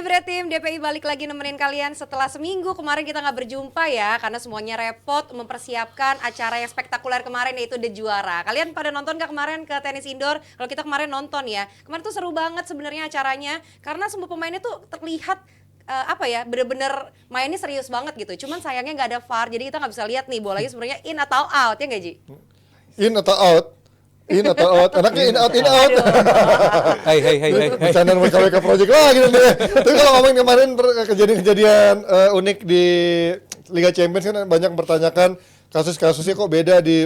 Jebret Tim, DPI balik lagi nemenin kalian setelah seminggu kemarin kita nggak berjumpa ya karena semuanya repot mempersiapkan acara yang spektakuler kemarin yaitu The Juara. Kalian pada nonton nggak kemarin ke tenis indoor? Kalau kita kemarin nonton ya, kemarin tuh seru banget sebenarnya acaranya karena semua pemainnya tuh terlihat bener-bener mainnya serius banget gitu. Cuman sayangnya nggak ada VAR, jadi kita nggak bisa lihat nih bolanya sebenarnya in atau out ya nggak Ji? In atau out? In atau out? Anaknya in out. Hai. Bercandaan WKWK Project lagi nih. Tapi kalau ngomongin kemarin kejadian-kejadian unik di Liga Champions kan banyak mempertanyakan kasus-kasusnya kok beda di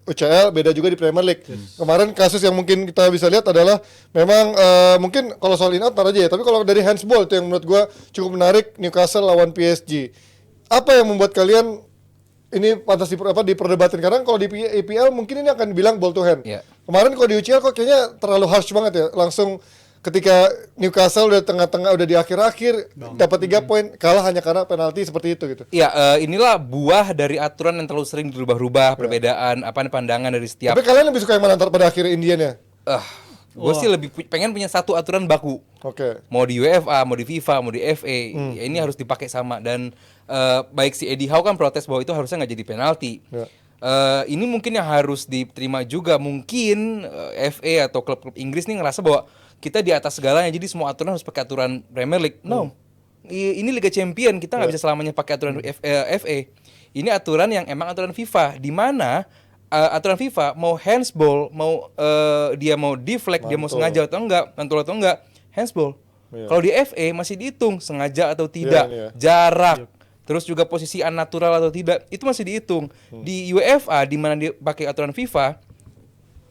UCL, beda juga di Premier League. Kemarin kasus yang mungkin kita bisa lihat adalah memang mungkin kalau soal in out tar aja ya, tapi kalau dari handsball itu yang menurut gua cukup menarik, Newcastle lawan PSG. Apa yang membuat kalian ini pantas diperdebatkan? Karena kalau di EPL mungkin ini akan bilang ball to hand. Yeah. Kemarin kalau di UCL kok kayaknya terlalu harsh banget ya. Langsung ketika Newcastle udah tengah-tengah, udah di akhir-akhir dapat 3 poin, kalah hanya karena penalti seperti itu gitu. Iya, inilah buah dari aturan yang terlalu sering berubah-ubah, perbedaan pandangan dari setiap. Tapi kalian lebih suka yang mana pada akhir Indian ya? Gue sih lebih pengen punya satu aturan baku. Oke. Mau di UEFA, mau di FIFA, mau di FA, ya ini harus dipakai sama. Dan baik si Eddie Howe kan protes bahwa itu harusnya nggak jadi penalti. Ya. Ini mungkin yang harus diterima juga. Mungkin FA atau klub-klub Inggris nih ngerasa bahwa kita di atas segalanya, jadi semua aturan harus pakai aturan Premier League. No, ini Liga Champion, kita nggak bisa selamanya pakai aturan FA. Ini aturan yang emang aturan FIFA, di mana aturan FIFA mau handsball, mau dia mau deflect, dia mau sengaja atau enggak, mantul atau enggak, handsball. Kalau di FA masih dihitung sengaja atau tidak, jarak, terus juga posisi unnatural atau tidak, itu masih dihitung. Di UEFA di mana dia pakai aturan FIFA,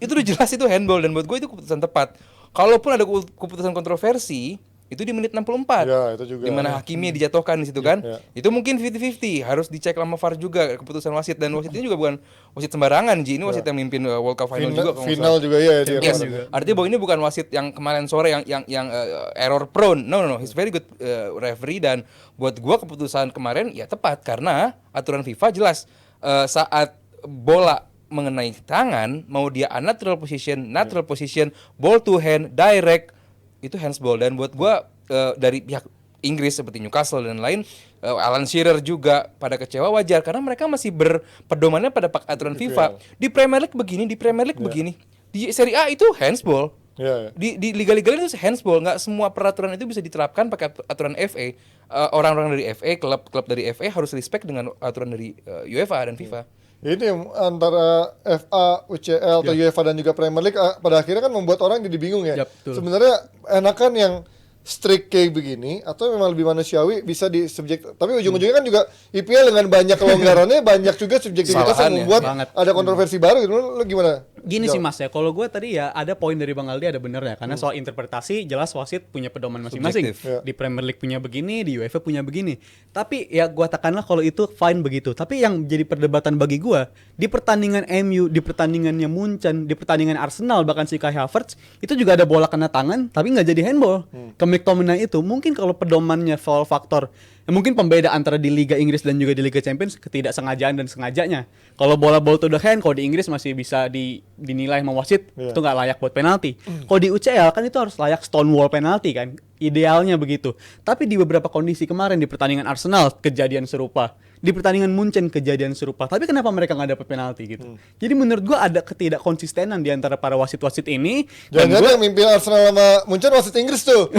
itu udah jelas itu handball, dan buat gue itu keputusan tepat. Kalaupun ada keputusan kontroversi, itu di menit 64. Ya, itu juga. Di mana hakimnya dijatuhkan di situ kan. Ya. Itu mungkin 50-50, harus dicek sama VAR juga keputusan wasit, dan wasit ini juga bukan wasit sembarangan, Ji. Ini wasit yang mimpin World Cup final juga. Final juga ya. Yes. Artinya bahwa ini bukan wasit yang kemarin sore yang error prone. No, he's very good referee, dan buat gua keputusan kemarin ya tepat karena aturan FIFA jelas saat bola mengenai tangan, mau dia unnatural position, natural position, ball to hand, direct, itu handsball. Dan buat gua dari pihak Inggris seperti Newcastle dan lain, Alan Shearer juga pada kecewa, wajar karena mereka masih berpedomannya pada aturan FIFA. Di Premier League begini, di Premier League begini. Di Serie A itu handsball. Di liga-liga lain itu handsball. Nggak semua peraturan itu bisa diterapkan pakai aturan FA. Orang-orang dari FA, klub dari FA harus respect dengan aturan dari UEFA dan FIFA. Ini antara FA, UCL atau UEFA dan juga Premier League pada akhirnya kan membuat orang jadi bingung ya. Sebenarnya enakan yang strict kayak begini atau memang lebih manusiawi bisa di subjek, tapi ujung-ujungnya kan juga IPL dengan banyak kelonggarannya banyak juga subjektivitas yang membuat ada kontroversi baru gitu. Lu gimana? Gini sih Mas ya, kalau gue tadi ya ada poin dari Bang Aldi ada benernya, karena soal interpretasi jelas wasit punya pedoman masing-masing. Di Premier League punya begini, di UEFA punya begini. Tapi ya gue tekanlah kalau itu fine begitu. Tapi yang jadi perdebatan bagi gue di pertandingan MU, di pertandingannya Munchen, di pertandingan Arsenal bahkan si Kai Havertz itu juga ada bola kena tangan tapi nggak jadi handball. McTominay itu mungkin kalau pedomannya soal faktor mungkin pembeda antara di Liga Inggris dan juga di Liga Champions ketidaksengajaan dan sengajanya. Kalau bola ball to the hand, kalau di Inggris masih bisa dinilai sama wasit itu nggak layak buat penalti. Kalau di UCL kan itu harus layak stonewall penalti kan, idealnya begitu. Tapi di beberapa kondisi kemarin di pertandingan Arsenal kejadian serupa, di pertandingan Munchen kejadian serupa. Tapi kenapa mereka nggak dapat penalti gitu? Jadi menurut gua ada ketidakkonsistenan di antara para wasit-wasit ini. Jangan-jangan yang mimpin Arsenal sama Munchen wasit Inggris tuh.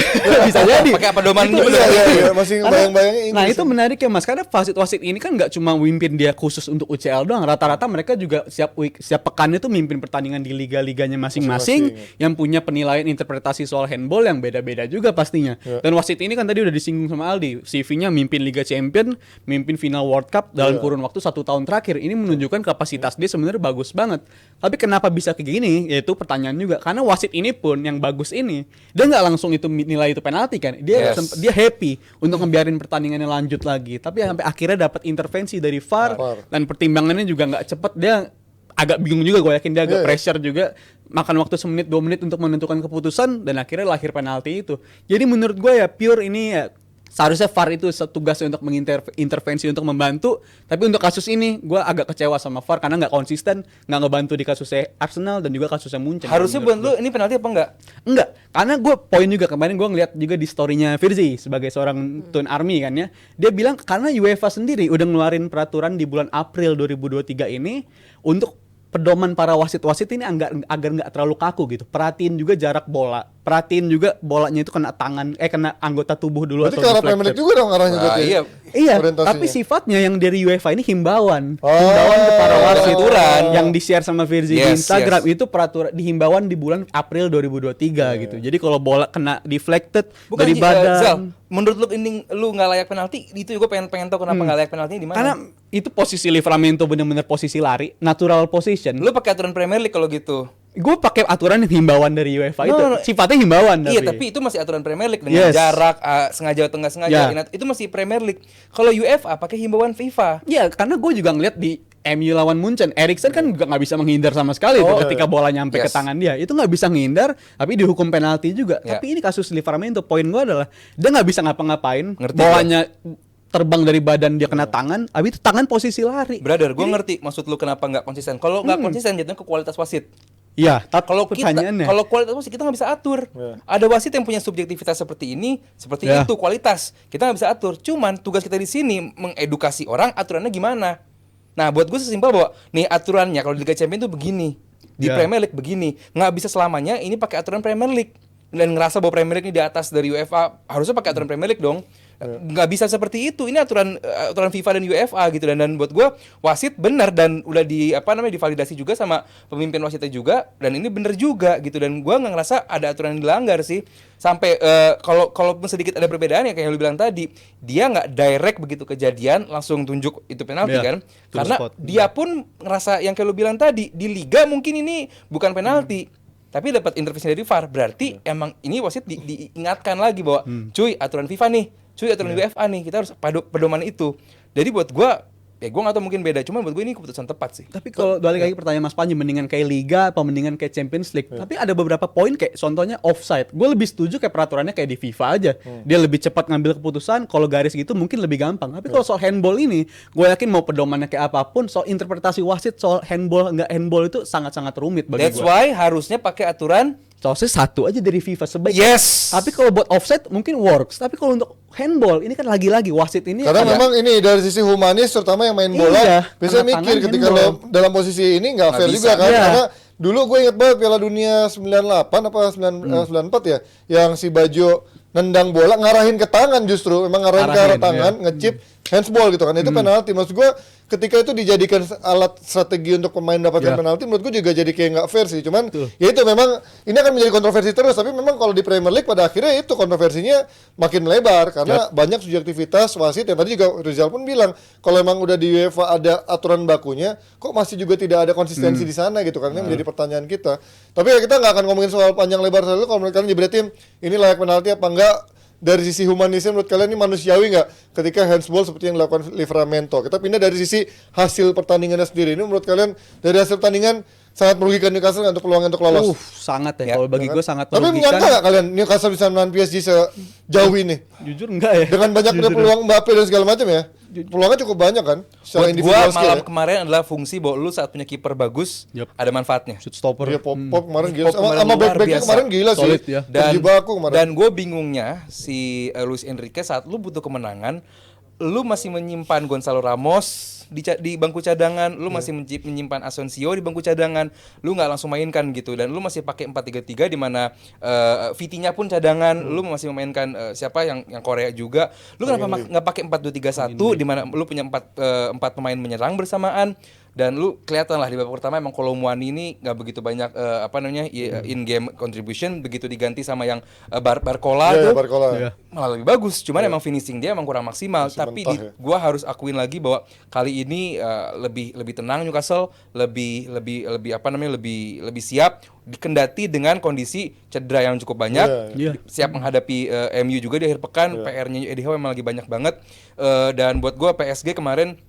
Bisa jadi. Pakai pedoman gitu. Iya, masih bayang-bayangnya Inggris. Nah itu menarik ya Mas, karena wasit-wasit ini kan nggak cuma mimpin dia khusus untuk UCL doang. Rata-rata mereka juga setiap pekan itu mimpin pertandingan di liga-liganya masing-masing yang punya penilaian interpretasi soal handball yang beda-beda juga pastinya. Dan wasit ini kan tadi udah disinggung sama Aldi, CV-nya mimpin Liga Champion, mimpin final World Cup dalam kurun waktu 1 tahun terakhir. Ini menunjukkan kapasitas dia sebenarnya bagus banget. Tapi kenapa bisa kayak gini? Yaitu pertanyaan juga. Karena wasit ini pun yang bagus ini, dia nggak langsung itu nilai itu penalti kan. Dia happy untuk ngebiarin pertandingannya lanjut lagi. Tapi sampai akhirnya dapat intervensi dari VAR dan pertimbangannya juga nggak cepet. Dia agak bingung juga, gue yakin dia agak pressure juga, makan waktu 1 menit 2 menit untuk menentukan keputusan dan akhirnya lahir penalti itu. Jadi menurut gue ya pure ini ya seharusnya VAR itu tugasnya untuk mengintervensi untuk membantu, tapi untuk kasus ini gue agak kecewa sama VAR karena nggak konsisten, nggak ngebantu di kasusnya Arsenal dan juga kasusnya Munchen. Harusnya buat lu ini penalti apa enggak? Enggak, karena gue poin juga kemarin gue ngeliat juga di storynya Virzi sebagai seorang Tun Army kan ya, dia bilang karena UEFA sendiri udah ngeluarin peraturan di bulan April 2023 ini untuk pedoman para wasit-wasit ini agar nggak terlalu kaku gitu. Perhatiin juga jarak bola, perhatiin juga bolanya itu kena kena anggota tubuh dulu. Berarti ke arah Premier League juga dong arahnya berarti. Iya. Iya, orientasinya. tapi sifatnya yang dari UEFA ini himbauan. Oh. Himbauan ke para wasit Peraturan. yang di-share sama Virzi di Yes, Instagram yes. itu peraturan di himbauan di bulan April 2023 gitu. Jadi kalau bola kena deflected dari badan. Zal, menurut lu ini lu nggak layak penalti, itu gue pengen tahu kenapa nggak layak penalti di mana? Karena itu posisi Livramento bener-bener posisi lari, natural position. Lu pakai aturan Premier League kalau gitu. Gue pakai aturan yang himbauan dari UEFA itu. No. Sifatnya himbauan Iya, tapi itu masih aturan Premier League dengan Yes. jarak sengaja atau nggak sengaja. Ya. Itu masih Premier League. Kalau UEFA pakai himbauan FIFA. Iya, karena gue juga ngeliat di MU lawan Munchen, Eriksen kan juga nggak bisa menghindar sama sekali tuh ketika bola nyampe ke Yes. tangan dia. Itu nggak bisa menghindar, tapi dihukum penalti juga. Ya. Tapi ini kasus Livramento, poin gue adalah dia nggak bisa ngapa-ngapain, Ngerti bolanya terbang dari badan dia kena tangan, habis itu tangan posisi lari. Brother, gue ngerti maksud lu kenapa nggak konsisten. Kalau nggak konsisten jatuhnya ke kualitas wasit. Iya, tapi Kalau kita, pertanyaannya. kalau kualitas wasit kita nggak bisa atur. Ada wasit yang punya subjektivitas seperti ini, seperti Ya. itu kualitas kita nggak bisa atur. Cuman tugas kita di sini mengedukasi orang aturannya gimana. Nah, buat gue sesimpel bahwa nih aturannya kalau di Liga Champions itu begini, di Ya. Premier League begini, nggak bisa selamanya ini pakai aturan Premier League dan ngerasa bahwa Premier League ini di atas dari UEFA, harusnya pakai aturan Premier League dong. Nggak bisa seperti itu. Ini aturan FIFA dan UEFA gitu, dan buat gue wasit benar dan udah divalidasi juga sama pemimpin wasitnya juga, dan ini benar juga gitu, dan gue nggak ngerasa ada aturan yang dilanggar sih. Sampai kalau sedikit ada perbedaan ya kayak yang lu bilang tadi, dia nggak direct begitu kejadian langsung tunjuk itu penalti Iya, kan, to the karena spot. dia pun ngerasa yang kayak lu bilang tadi di liga mungkin ini bukan penalti. Tapi dapat intervensi dari VAR, berarti emang ini wasit diingatkan lagi bahwa cuy aturan FIFA nih, cuy aturan UEFA nih, kita harus pedoman itu. Jadi buat gua, ya gua nggak tahu mungkin beda, cuma buat gua ini keputusan tepat sih. Tapi kalau balik lagi pertanyaan Mas Panji, mendingan kayak Liga apa mendingan kayak Champions League? Tapi ada beberapa poin kayak contohnya offside. Gue lebih setuju kayak peraturannya kayak di FIFA aja. Dia lebih cepat ngambil keputusan, kalau garis gitu mungkin lebih gampang. Tapi kalau soal handball ini, gue yakin mau pedomannya kayak apapun, soal interpretasi wasit, soal handball nggak handball itu sangat-sangat rumit bagi That's gue. why harusnya pakai aturan. Soalnya satu aja dari FIFA sebaiknya. Yes. Tapi kalau buat offside mungkin works. Tapi kalau untuk handball ini kan lagi-lagi wasit ini Karena ada- memang ini dari sisi humanis terutama yang main bola Iya, bisa kena mikir tangan ketika handball. lo dalam posisi ini nggak Nggak fair bisa. juga kan, Iya. karena dulu gue inget banget Piala Dunia 98 apa 94 ya, yang si Bajo nendang bola ngarahin ke tangan, justru memang ngarahin ke arah Arahin, tangan, ngechip handsball gitu kan, itu penalti. Maksud gue ketika itu dijadikan alat strategi untuk pemain mendapatkan Iya. penalti, menurut gue juga jadi kayak nggak fair sih. Cuman ya itu memang ini akan menjadi kontroversi terus, tapi memang kalau di Premier League pada akhirnya itu kontroversinya makin lebar karena banyak subjektivitas wasit, yang tadi juga Rizal pun bilang kalau memang udah di UEFA ada aturan bakunya, kok masih juga tidak ada konsistensi di sana gitu kan, ini menjadi pertanyaan kita. Tapi ya kita nggak akan ngomongin soal panjang lebar selalu. Kalau menurut kalian jebretin ini layak penalti apa enggak, dari sisi humanisnya menurut kalian ini manusiawi nggak ketika handsball seperti yang dilakukan Livramento? Kita pindah dari sisi hasil pertandingannya sendiri. Ini menurut kalian dari hasil pertandingan sangat merugikan Newcastle nggak untuk peluang untuk lolos? sangat Ya, ya. Kalau bagi gue sangat Tapi merugikan. menyangka nggak kalian Newcastle bisa menahan PSG sejauh ini? Jujur enggak ya. Dengan banyaknya peluang Mbappe dan segala macam ya? Peluangnya cukup banyak kan? Secara Buat gua individual skill malam ya? kemarin adalah fungsi bahwa lu saat punya kiper bagus, Yup. ada manfaatnya. Shoot stopper. Iya, Pop kemarin gila. Pop Sama kemarin luar back-backnya biasa. kemarin gila sih. Solid ya. Terjebak kemarin. Dan gue bingungnya si Luis Enrique saat lu butuh kemenangan, lu masih menyimpan Gonzalo Ramos di bangku cadangan, lu masih menyimpan Asensio di bangku cadangan, lu nggak langsung mainkan gitu, dan lu masih pakai 4-3-3 di mana Vitinha pun cadangan, lu masih memainkan siapa yang Korea juga, lu kenapa nggak pakai 4-2-3-1 di mana lu punya empat pemain menyerang bersamaan. Dan lu kelihatan lah di babak pertama emang Kolo Muani ini nggak begitu banyak in game contribution, begitu diganti sama yang Barcola Iya, tuh Barcola. Iya. malah lebih bagus. Cuman emang finishing dia emang kurang maksimal. Masih Tapi mentah ya. gua harus akuin lagi bahwa kali ini lebih tenang Newcastle, lebih siap, dikendati dengan kondisi cedera yang cukup banyak. Iya. Siap menghadapi MU juga di akhir pekan. PR-nya Eddie Howe emang lagi banyak banget. Dan buat gua PSG kemarin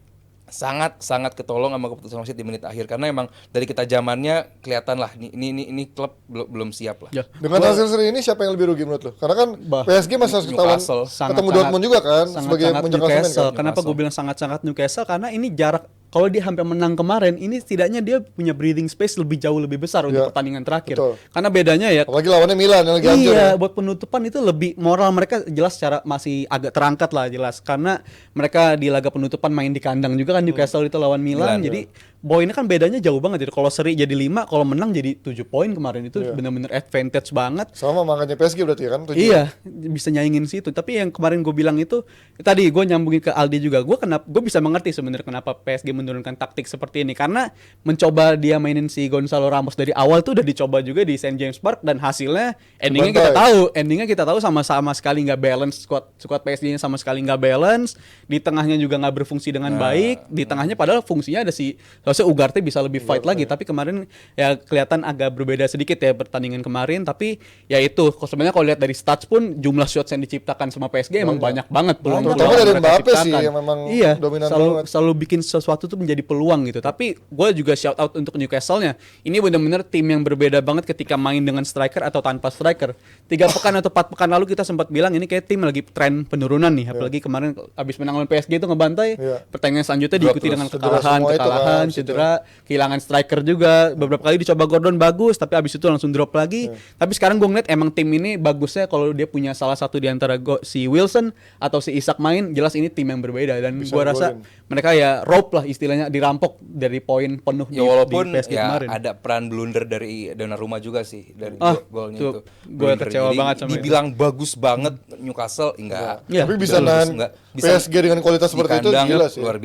sangat ketolong sama keputusan wasit di menit akhir karena emang dari ketajamannya kelihatan lah ini klub belum siap lah. Ya. Dengan hasil seri ini siapa yang lebih rugi menurut lo? Karena kan PSG masih harus ketahuan Newcastle. ketemu Dortmund juga kan sebagai puncak klasemen Newcastle. kan. Kenapa gue bilang sangat-sangat Newcastle? Karena ini jarak, kalau dia hampir menang kemarin, ini setidaknya dia punya breathing space jauh lebih besar untuk pertandingan terakhir. Betul. Karena bedanya ya, Apalagi lawannya Milan yang lagi hancur. iya, Ya. buat penutupan itu lebih moral mereka jelas secara masih agak terangkat lah jelas karena mereka di laga penutupan main di kandang juga kan Newcastle itu lawan Milan. Jadi poinnya kan bedanya jauh banget. Jadi kalau seri jadi 5, kalau menang jadi 7 poin kemarin itu benar-benar advantage banget. Sama makanya PSG berarti kan 7. Iya, bisa nyaingin situ. Tapi yang kemarin gue bilang itu tadi gue nyambungin ke Aldi juga. Gue bisa mengerti sebenarnya kenapa PSG menurunkan taktik seperti ini karena mencoba dia mainin si Gonzalo Ramos dari awal tuh udah dicoba juga di St James Park dan hasilnya endingnya kita tahu sama sekali nggak balance, squad PSG-nya sama sekali nggak balance, di tengahnya juga nggak berfungsi dengan baik, di tengahnya padahal fungsinya ada si harusnya Ugarte bisa lebih fight lagi, tapi kemarin ya kelihatan agak berbeda sedikit ya pertandingan kemarin. Tapi ya itu sebenarnya kalau lihat dari stats pun jumlah shots yang diciptakan sama PSG emang banyak banget peluang. Terutama dari mereka Mbappe sih ciptakan. yang memang Iya, dominan banget. selalu bikin sesuatu tuh menjadi peluang gitu. Tapi gue juga shout out untuk Newcastle-nya. Ini benar-benar tim yang berbeda banget ketika main dengan striker atau tanpa striker. 3 pekan atau 4 pekan lalu kita sempat bilang ini kayak tim lagi tren penurunan nih. Apalagi kemarin abis menang lawan PSG itu ngebantai. Pertandingan selanjutnya diikuti dengan kekalahan, cedera, kehilangan striker juga. Beberapa kali dicoba Gordon bagus, tapi abis itu langsung drop lagi. Tapi sekarang gue ngeliat emang tim ini bagusnya kalau dia punya salah satu di antara si Wilson atau si Isak main, jelas ini tim yang berbeda. Dan gue rasa mereka ya rope lah istilahnya, dirampok dari poin penuh Ya walaupun di PSG ya kemarin. ada peran blunder dari Donnarumma juga sih dari golnya tuh, itu. gue kecewa Jadi banget sama dibilang bagus banget Newcastle enggak. Iya. Tapi bisa nahan Enggak. PSG dengan kualitas seperti itu gila sih. luar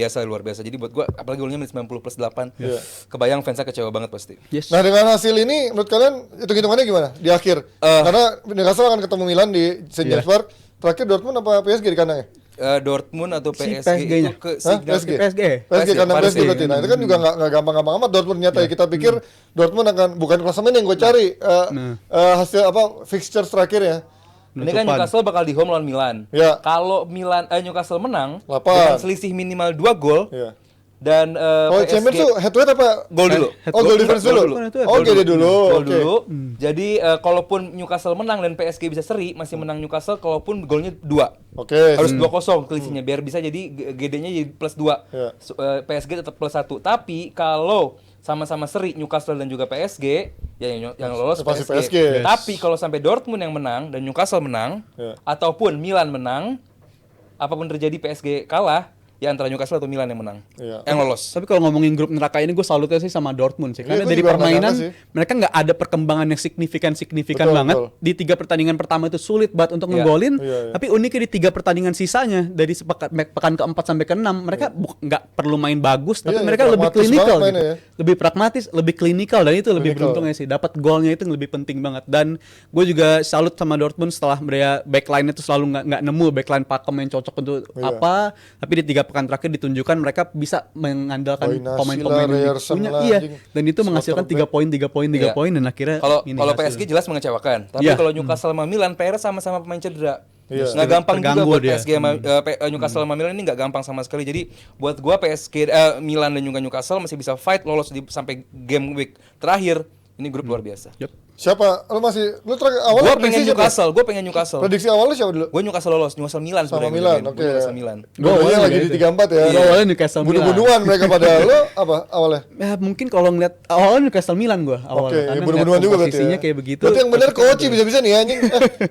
biasa. Jadi buat gua apalagi golnya menit 90+8. Kebayang fansnya kecewa banget pasti. Yes. Nah dengan hasil ini menurut kalian hitung-hitungannya gimana di akhir? Karena Newcastle akan ketemu Milan di St James Park. Terakhir Dortmund apa PSG di kandangnya? Dortmund atau Si PSG itu PSG-nya. ke PSG. PSG. PSG kandang Paris PSG berarti. Nah itu kan juga nggak gampang-gampang amat Dortmund nyata ya. Kita pikir Dortmund akan bukan klasemen yang gue cari hasil apa fixture terakhir ya. Ini kan Newcastle bakal di home lawan Milan. Ya. Kalau Newcastle menang 8. dengan selisih minimal 2 gol Iya. dan Oh PSG Champions tuh head to head apa? gol dulu. Oh goal difference dulu. Oh gede dulu. Gol Oke. dulu. Jadi kalaupun Newcastle menang dan PSG bisa seri, masih menang Newcastle kalaupun golnya 2. Oke. Harus 2-0 selisihnya biar bisa jadi GD-nya jadi +2. Ya. PSG tetap +1. Tapi kalau sama-sama seri Newcastle dan juga PSG, ya yang lolos Pasti PSG. PSG. Yes. Tapi kalau sampai Dortmund yang menang dan Newcastle menang ataupun Milan menang, apapun terjadi PSG kalah, ya antara Newcastle atau Milan yang menang. Iya. Yang lolos. Tapi kalau ngomongin grup neraka ini gue salutnya sih sama Dortmund sih. Karena Iya, gua dari juga permainan nggak nyangka sih. mereka nggak ada perkembangan yang signifikan Betul, banget. betul. Di 3 pertandingan pertama itu sulit banget untuk Iya. ngegolin. Iya. Tapi uniknya di 3 pertandingan sisanya dari pekan ke-4 sampai ke-6 mereka nggak perlu main bagus, tapi Iya, mereka lebih pragmatis klinikal banget gitu. mainnya ya. Lebih pragmatis, lebih klinikal dan itu lebih Klinikal. beruntungnya sih. Dapat golnya itu yang lebih penting banget. Dan gue juga salut sama Dortmund setelah mereka backline itu selalu nggak nemu backline pakem yang cocok untuk apa. Tapi di 3 pekan terakhir ditunjukkan mereka bisa mengandalkan Boinasi pemain-pemain lah, yang Ryerson punya. lah, Iya. anjing. Dan itu menghasilkan 3 poin Iya. dan akhirnya Kalau ini kalau hasil. PSG jelas mengecewakan. Tapi Iya. kalau Newcastle sama Milan PR sama-sama pemain cedera. Iya. Nggak gampang juga Terganggu buat dia. PSG sama Newcastle sama Milan ini nggak gampang sama sekali. Jadi buat gua PSG Milan dan juga Newcastle masih bisa fight lolos sampai game week terakhir. Ini grup luar biasa. Yep. Siapa? Lu terakhir awalnya Gua prediksi pengen siapa? Newcastle. Prediksi awalnya siapa dulu? Gue Newcastle lolos, Newcastle Milan Sama sebenarnya. Milan, Gua oke. Newcastle Milan. Dua-duanya lagi di 3-4 ya. Iya. Awalnya Newcastle Milan. Bunuh-bunuhan mereka pada lo apa awalnya? Ya mungkin kalau ngeliat awalnya Newcastle Milan gua Oke, awalnya. Karena bunuh-bunuhan ngeliat juga berarti posisinya ya. kayak begitu. Berarti yang benar Koci bisa-bisa nih anjing.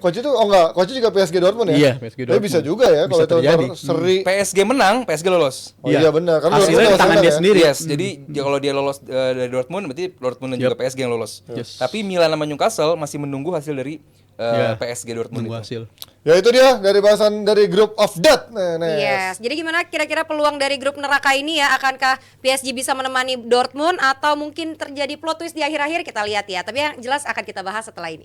Koci itu enggak, Koci juga PSG Dortmund ya? Iya, PSG Tapi Dortmund. bisa juga ya kalau Bisa itu terjadi. seri. PSG menang, PSG lolos. Oh iya benar, kan Hasilnya di tangan dia sendiri. Yes, jadi kalau dia lolos dari Dortmund, berarti Dortmund dan juga PSG yang lolos. Yes. Tapi Milan sama Newcastle masih menunggu hasil dari PSG Dortmund Tunggu itu. hasil. Ya itu dia dari bahasan dari Group of Death. Yes. Jadi gimana kira-kira peluang dari grup neraka ini ya? Akankah PSG bisa menemani Dortmund atau mungkin terjadi plot twist di akhir-akhir? Kita lihat ya. Tapi yang jelas akan kita bahas setelah ini.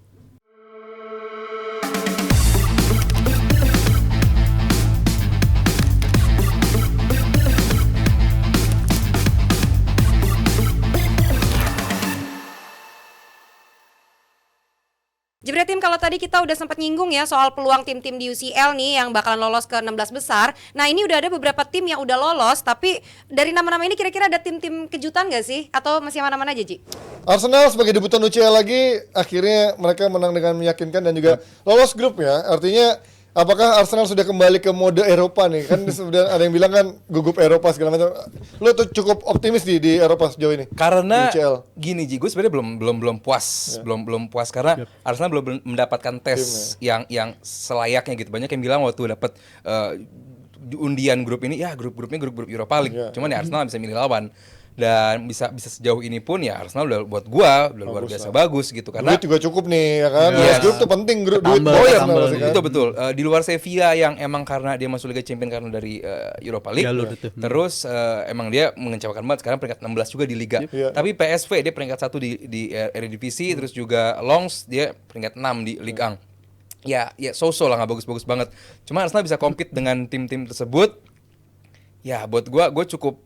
Jebret tim, kalau kalau tadi kita udah sempat nyinggung ya soal peluang tim-tim di UCL nih yang bakalan lolos ke 16 besar. Nah, ini udah ada beberapa tim yang udah lolos, tapi dari nama-nama ini kira-kira ada tim-tim kejutan gak sih? Atau masih mana-mana aja, Ji? Arsenal sebagai debutan UCL lagi, akhirnya mereka menang dengan meyakinkan dan juga lolos grup ya. Artinya apakah Arsenal sudah kembali ke mode Eropa nih? Kan sudah ada yang bilang kan gugup Eropa segala macam. Lo tuh cukup optimis di Eropa sejauh ini? Karena Di UCL. gini Ji, gue sebenarnya belum puas, belum puas karena Arsenal belum mendapatkan tes yang selayaknya gitu. Banyak yang bilang waktu dapat undian grup ini, ya grupnya grup Europa League. Cuman ya Arsenal bisa milih lawan. Dan bisa sejauh ini pun ya Arsenal udah buat gua udah luar biasa bagus gitu karena Duit juga cukup nih ya kan. Yes. Grup tuh penting, duit. Tambah, oh ya, tambah pasti kan. itu betul. Di luar Sevilla yang emang karena dia masuk Liga Champions karena dari Europa League. Jalur itu. Terus emang dia mengecewakan banget sekarang peringkat 16 juga di Liga. Iya. Tapi PSV dia peringkat 1 di Eredivisie, terus juga Lens dia peringkat 6 di Ligue 1. Ya so-so lah, nggak bagus-bagus banget. Cuma Arsenal bisa compete dengan tim-tim tersebut. Ya buat gue cukup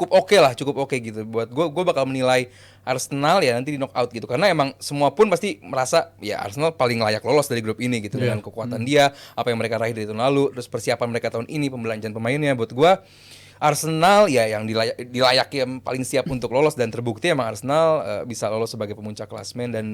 oke gitu. Buat gue bakal menilai Arsenal ya nanti di knockout gitu karena emang semua pun pasti merasa ya Arsenal paling layak lolos dari grup ini gitu dengan kekuatan dia, apa yang mereka raih dari tahun lalu, terus persiapan mereka tahun ini, pembelanjaan pemainnya. Buat gue Arsenal ya yang dilayaki yang paling siap untuk lolos dan terbukti emang Arsenal bisa lolos sebagai pemuncak klasemen dan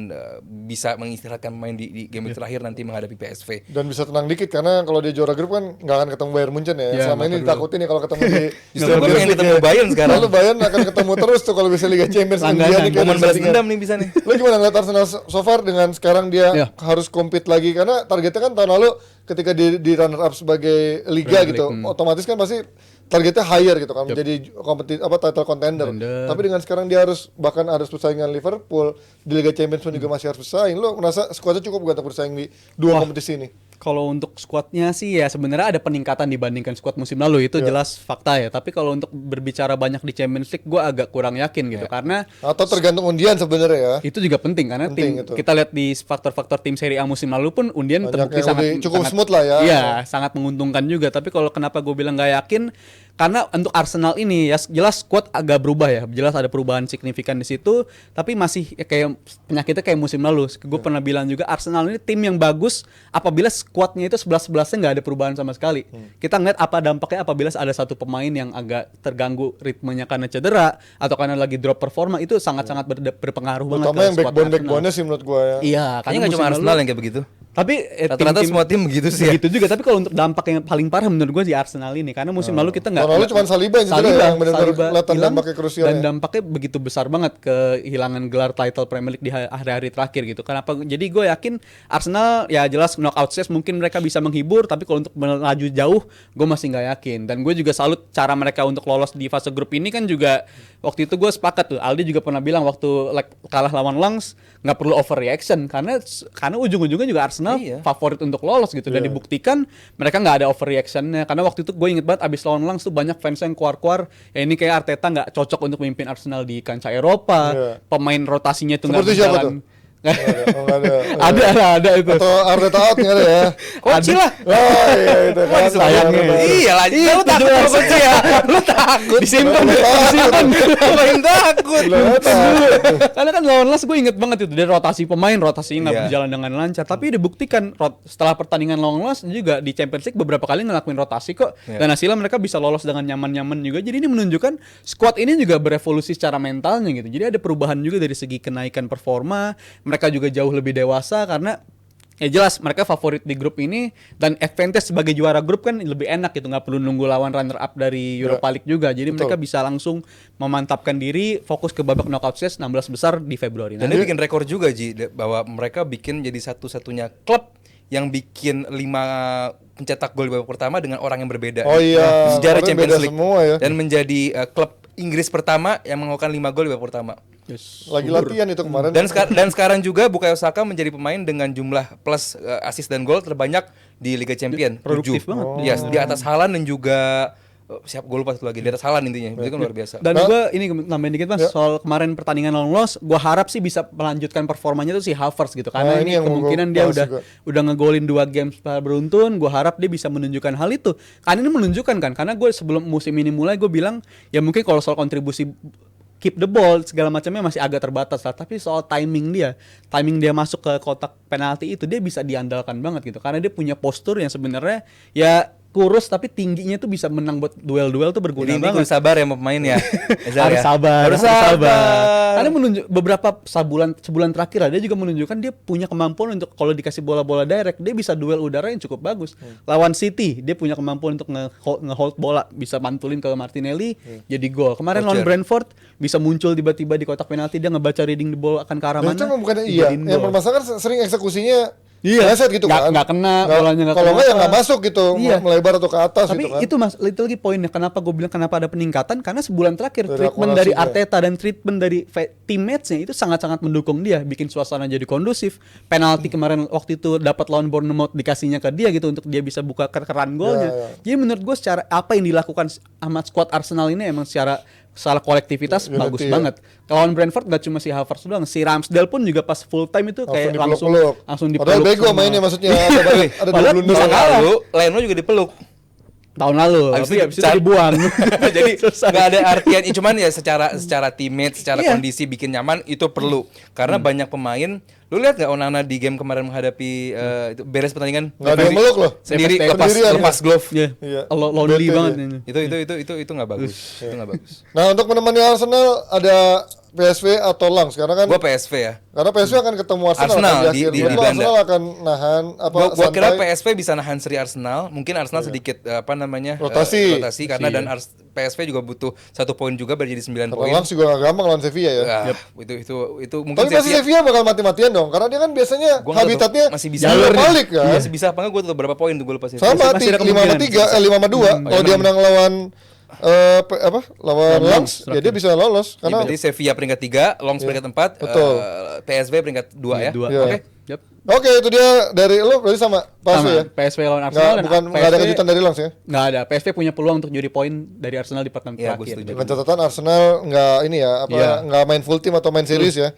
bisa mengistirahatkan pemain di game terakhir nanti menghadapi PSV. Dan bisa tenang dikit karena kalau dia juara grup kan nggak akan ketemu Bayern Munchen ya. Selama ini ditakutin ya kalau ketemu di Justru gue pengen ketemu Bayern sekarang. Lalu Bayern akan ketemu terus tuh kalau bisa Liga Champions. Langganan, Momen balas dendam nih bisa nih. Lo gimana ngeliat Arsenal so far dengan sekarang dia harus compete lagi karena targetnya kan tahun lalu ketika di runner up sebagai liga gitu, otomatis kan pasti targetnya higher gitu kan, menjadi title contender. Tapi dengan sekarang dia harus bersaing dengan Liverpool di Liga Champions pun juga masih harus bersaing. Lo merasa skuadnya cukup gak untuk bersaing di dua kompetisi ini? Kalau untuk skuadnya sih ya sebenarnya ada peningkatan dibandingkan skuad musim lalu, itu jelas fakta ya. Tapi kalau untuk berbicara banyak di Champions League, gue agak kurang yakin gitu karena Atau tergantung undian sebenarnya ya. itu juga penting karena Penting itu. kita lihat di faktor-faktor tim Serie A musim lalu pun undian Banyak terbukti yang sangat cukup smooth lah ya. Iya, sangat menguntungkan juga. Tapi kalau kenapa gue bilang nggak yakin? Karena untuk Arsenal ini ya jelas squad agak berubah ya, jelas ada perubahan signifikan di situ. Tapi masih ya, kayak penyakitnya kayak musim lalu. Gue pernah bilang juga Arsenal ini tim yang bagus apabila squadnya itu 11-11-nya nggak ada perubahan sama sekali. Kita ngeliat apa dampaknya apabila ada satu pemain yang agak terganggu ritmenya karena cedera atau karena lagi drop performa, itu sangat-sangat berpengaruh banget. Terutama yang backbone-nya sih menurut gua ya. Iya, Kayaknya nggak cuma Arsenal yang kayak begitu. tapi Rata-rata semua tim begitu sih ya. begitu juga. Tapi kalau untuk dampak yang paling parah menurut gue di Arsenal ini, karena musim lalu kita nggak. Tahun lalu cuma Saliba yang cedera yang benar-benar kelihatan hilang, dampaknya krusial dan ya. dampaknya begitu besar banget kehilangan gelar title Premier League di hari-hari terakhir gitu. Kenapa? Jadi gue yakin Arsenal ya jelas knockout stage mungkin mereka bisa menghibur, tapi kalau untuk melaju jauh gue masih nggak yakin. Dan gue juga salut cara mereka untuk lolos di fase grup ini kan juga. Waktu itu gue sepakat tuh, Aldi juga pernah bilang waktu kalah lawan Lens nggak perlu overreaction karena ujung-ujungnya juga Arsenal favorit untuk lolos gitu dan dibuktikan mereka nggak ada overreactionnya karena waktu itu gue inget banget abis lawan Lens tuh banyak fans yang keluar ya ini kayak Arteta nggak cocok untuk memimpin Arsenal di kancah Eropa, pemain rotasinya itu nggak Seperti siapa berjalan. tuh? Oh, nggak ada. ada itu. Atau Arteta out nggak ada ya? Koci lah. Oh iya itu kan. sayangnya. Iya lah, lu takut sama Koci ya. Lu takut. Disimpan. Main takut. Karena kan lawan Las gue inget banget itu dia rotasi pemain, rotasinya nggak berjalan dengan lancar. Tapi dibuktikan setelah pertandingan lawan Las juga di Champions League beberapa kali ngelakuin rotasi kok. Dan hasilnya mereka bisa lolos dengan nyaman-nyaman juga. Jadi ini menunjukkan squad ini juga berevolusi secara mentalnya gitu. Jadi ada perubahan juga dari segi kenaikan performa. Mereka juga jauh lebih dewasa karena ya jelas mereka favorit di grup ini dan advantage sebagai juara grup kan lebih enak gitu, nggak perlu nunggu lawan runner up dari Europa League juga. Jadi mereka bisa langsung memantapkan diri, fokus ke babak knockout stage 16 besar di Februari. Dan dia bikin rekor juga Ji bahwa mereka bikin jadi satu-satunya klub yang bikin 5 pencetak gol di babak pertama dengan orang yang berbeda. Oh iya. Sejarah Orang Champions beda League semua ya. dan menjadi klub Inggris pertama yang melakukan 5 gol di babak pertama. Lagi latihan itu kemarin. Dan sekarang juga Bukayo Saka menjadi pemain dengan jumlah plus assist dan gol terbanyak di Liga Champions. Produktif 7. banget. Yes, di atas Haaland dan juga siap gol pas lagi di atas Haaland intinya. Itu kan luar biasa. Dan gue ini nambahin dikit Mas soal kemarin pertandingan lawan Los, gue harap sih bisa melanjutkan performanya tuh si Havertz gitu karena Nah, ini ini yang mau kemungkinan gua dia bahas juga. udah ngegolin 2 games beruntun. Gue harap dia bisa menunjukkan hal itu. Karena ini menunjukkan kan karena gue sebelum musim ini mulai gue bilang ya mungkin kalau soal kontribusi keep the ball segala macamnya masih agak terbatas lah. Tapi soal timing dia masuk ke kotak penalti itu dia bisa diandalkan banget gitu. Karena dia punya postur yang sebenarnya ya kurus tapi tingginya tuh bisa menang buat duel-duel tuh berguna Jadi ini banget. kudu sabar ya mau pemain ya. Ezal Harus ya. sabar, Harus harus sabar. Karena menunjuk beberapa sebulan terakhir dia juga menunjukkan dia punya kemampuan untuk kalau dikasih bola-bola direct dia bisa duel udara yang cukup bagus. Lawan City dia punya kemampuan untuk nge-hold bola, bisa mantulin ke Martinelli jadi gol. Kemarin lawan Brentford bisa muncul tiba-tiba di kotak penalti dia ngebaca reading the ball akan ke arah Nah, mana. itu bukan iya. dijadiin Yang gol. bermasalah kan sering eksekusinya Iya, meleset gitu kan. nggak kena, bolanya nggak kalau kena nggak ya apa. nggak masuk gitu, Iya. melebar atau ke atas Tapi gitu kan. itu lagi poinnya kenapa gue bilang kenapa ada peningkatan karena sebulan terakhir Dari treatment dari akurasinya. Arteta dan treatment dari teammates-nya itu sangat-sangat mendukung dia, bikin suasana jadi kondusif. Penalti kemarin waktu itu dapat lawan Bournemouth dikasihnya ke dia gitu untuk dia bisa buka keran golnya. Ya, ya. Jadi menurut gue secara apa yang dilakukan sama squad Arsenal ini emang secara kolektivitas Unity, bagus ya. banget. Lawan Brentford gak cuma si Havertz doang, si Ramsdale pun juga pas full time itu kayak langsung dipeluk. Padahal bego sama- mainnya maksudnya ada dua Padahal blunder. bisa Tahun kalah. lalu Leno juga dipeluk. tahun lalu, Habis tapi itu habis itu dibuang. Jadi Selesai. nggak ada artian, cuman ya secara teammate, secara Iya. kondisi bikin nyaman itu perlu. Karena banyak pemain, lu lihat nggak Onana di game kemarin menghadapi itu beres pertandingan Nggak ada yang meluk loh. sendiri Sendirian. lepas glove. Iya. Iya. Lonely Bete banget dia. ini. Itu nggak bagus. Itu nggak bagus. Nah, untuk menemani Arsenal ada PSV atau Lens karena kan Gua PSV ya. karena PSV akan ketemu Arsenal, Arsenal kan, di- akhir. di Menurut gua Belanda. Arsenal akan nahan apa Gua kira santai. PSV bisa nahan seri Arsenal. Mungkin Arsenal sedikit Rotasi. karena dan PSV juga butuh 1 poin juga biar jadi 9 Karena poin. Lens juga gak gampang lawan Sevilla ya. Ah, itu mungkin Tapi pasti Sevilla bakal mati-matian dong karena dia kan biasanya Gua nggak tahu, habitatnya masih bisa jalur balik kan. Masih bisa apa enggak gue tuh berapa poin tuh gue lupa sih. Sama Masih ada 5-3, 5-2. Kalau dia menang lawan lawan Lens, ya dia bisa lolos karena Berarti Sevilla peringkat 3, Lens peringkat 4, Betul. PSV peringkat 2 ya. Dua. Iya. Oke. Yep. Oke, itu dia dari lu berarti sama PSV Sama, ya. PSV lawan Arsenal dan Nggak ada kejutan dari Lens ya. Nggak ada. PSV punya peluang untuk nyuri poin dari Arsenal di pertandingan Iya, gua terakhir. setuju. Dengan catatan Arsenal nggak ini ya Iya. nggak main full team atau main series ya.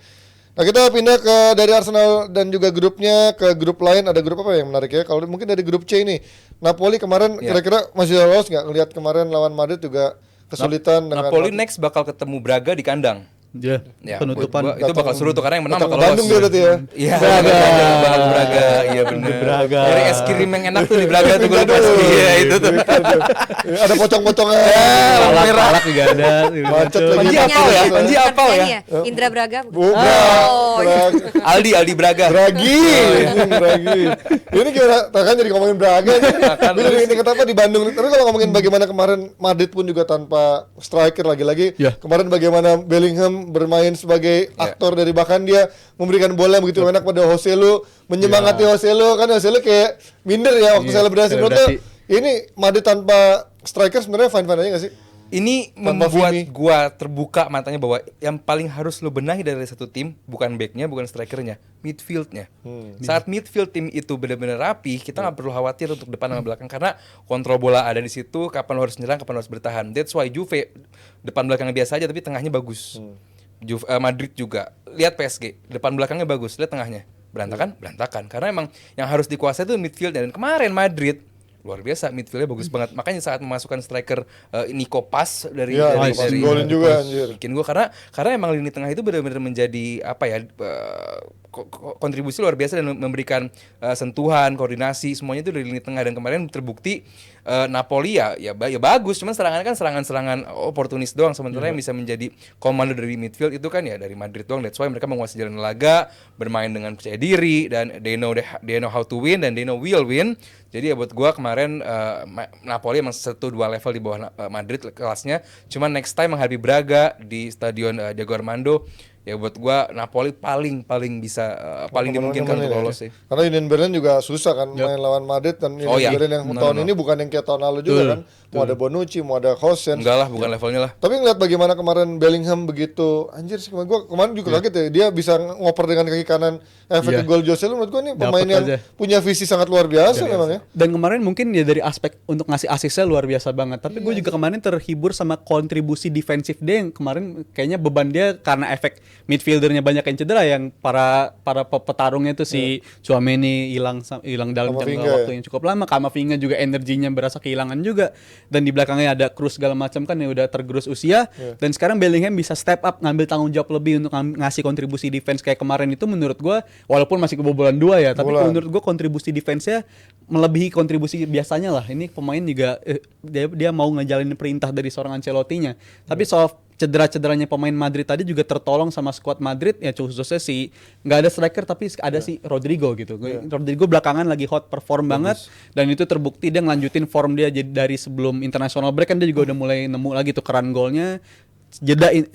Nah, kita pindah ke dari Arsenal dan juga grupnya ke grup lain. Ada grup apa yang menarik ya? Kalau mungkin dari grup C ini, Napoli kemarin Iya. kira-kira masih lolos nggak? Ngelihat kemarin lawan Madrid juga kesulitan dengan Napoli next bakal ketemu Braga di kandang. Ya, Ya, penutupan. buat gua, itu bakal seru tuh karena yang menang datang bakal ke Bandung dia lolos. berarti ya. Iya, Braga. bakal ke Braga. Iya benar. Braga. Dari es krim yang enak tuh di Braga tuh gue lupa. Aduh. Iya itu tuh. Ada pocong-pocongnya. Palak juga ada. Macet lagi. Panji apal ya? Panji apal ya? Indra Braga. Bukan. Aldi Braga. Dragi, Dragi. Ini gimana? Kan jadi ngomongin Braga nih. Gue jadi ingat apa di Bandung. Tapi kalau ngomongin bagaimana kemarin Madrid pun juga tanpa striker lagi-lagi. Ya. Kemarin bagaimana Bellingham bermain sebagai aktor dari bahkan dia memberikan bola yang begitu enak pada Joselu, menyemangati Joselu kan Joselu kayak minder ya waktu selebrasi. Menurut lo, ini Madrid tanpa striker sebenarnya fine-fine aja gak sih? Ini Tanpa membuat Vini. gua terbuka matanya bahwa yang paling harus lo benahi dari satu tim bukan backnya, bukan strikernya, midfieldnya. Saat midfield tim itu benar-benar rapi, kita nggak perlu khawatir untuk depan sama belakang karena kontrol bola ada di situ. Kapan lo harus nyerang, kapan lo harus bertahan. That's why Juve depan belakangnya biasa aja, tapi tengahnya bagus. Madrid juga. Lihat PSG, depan belakangnya bagus, lihat tengahnya. Berantakan. Karena emang yang harus dikuasai itu midfield dan kemarin Madrid luar biasa midfieldnya bagus banget. Makanya saat memasukkan striker Nico Pas dari Iya, pas golin juga anjir. bikin gua karena emang lini tengah itu benar-benar menjadi apa ya kontribusi luar biasa dan memberikan sentuhan, koordinasi semuanya itu dari lini tengah dan kemarin terbukti Napoli ya bagus, cuman serangannya kan serangan oportunis doang sementara yang bisa menjadi komando dari midfield itu kan ya dari Madrid doang. That's why mereka menguasai jalan laga, bermain dengan percaya diri dan they know how to win dan they know will win. Jadi ya buat gua kemarin Napoli emang 1-2 level di bawah Madrid kelasnya. Cuman next time menghadapi Braga di Stadion Diego Armando ya buat gua Napoli paling bisa paling dimungkinkan untuk lolos sih. Karena Union Berlin juga susah kan main lawan Madrid dan Union Berlin yang tahun ini bukan yang kayak tahun lalu juga kan. Mau ada Bonucci, mau ada Hosens. Enggak lah, bukan levelnya lah. Tapi ngeliat bagaimana kemarin Bellingham begitu anjir sih gua kemarin juga kaget ya dia bisa ngoper dengan kaki kanan efek gol Joselu. Menurut gua ini pemain yang punya visi sangat luar biasa memang ya. Dan kemarin mungkin ya dari aspek untuk ngasih asisnya luar biasa banget. Tapi gue juga kemarin terhibur sama kontribusi defensif dia yang kemarin kayaknya beban dia karena efek midfieldernya banyak yang cedera, yang para petarungnya itu si Tchouaméni hilang dalam jangka Camavinga, waktu yang cukup lama, Camavinga juga energinya berasa kehilangan juga, dan di belakangnya ada Kroos segala macam kan yang udah tergerus usia, dan sekarang Bellingham bisa step up ngambil tanggung jawab lebih untuk ngasih kontribusi defense kayak kemarin itu. Menurut gua walaupun masih kebobolan 2 ya, tapi menurut gua kontribusi defense-nya melebihi kontribusi biasanya lah. Ini pemain juga dia mau ngejalanin perintah dari seorang Ancelotti-nya. Tapi soal cedera-cederanya pemain Madrid tadi juga tertolong sama skuad Madrid ya, khususnya nggak ada striker tapi ada si Rodrigo gitu. Rodrigo belakangan lagi hot perform banget, dan itu terbukti dia ngelanjutin form dia dari sebelum international break kan, dia juga udah mulai nemu lagi tuh keran golnya.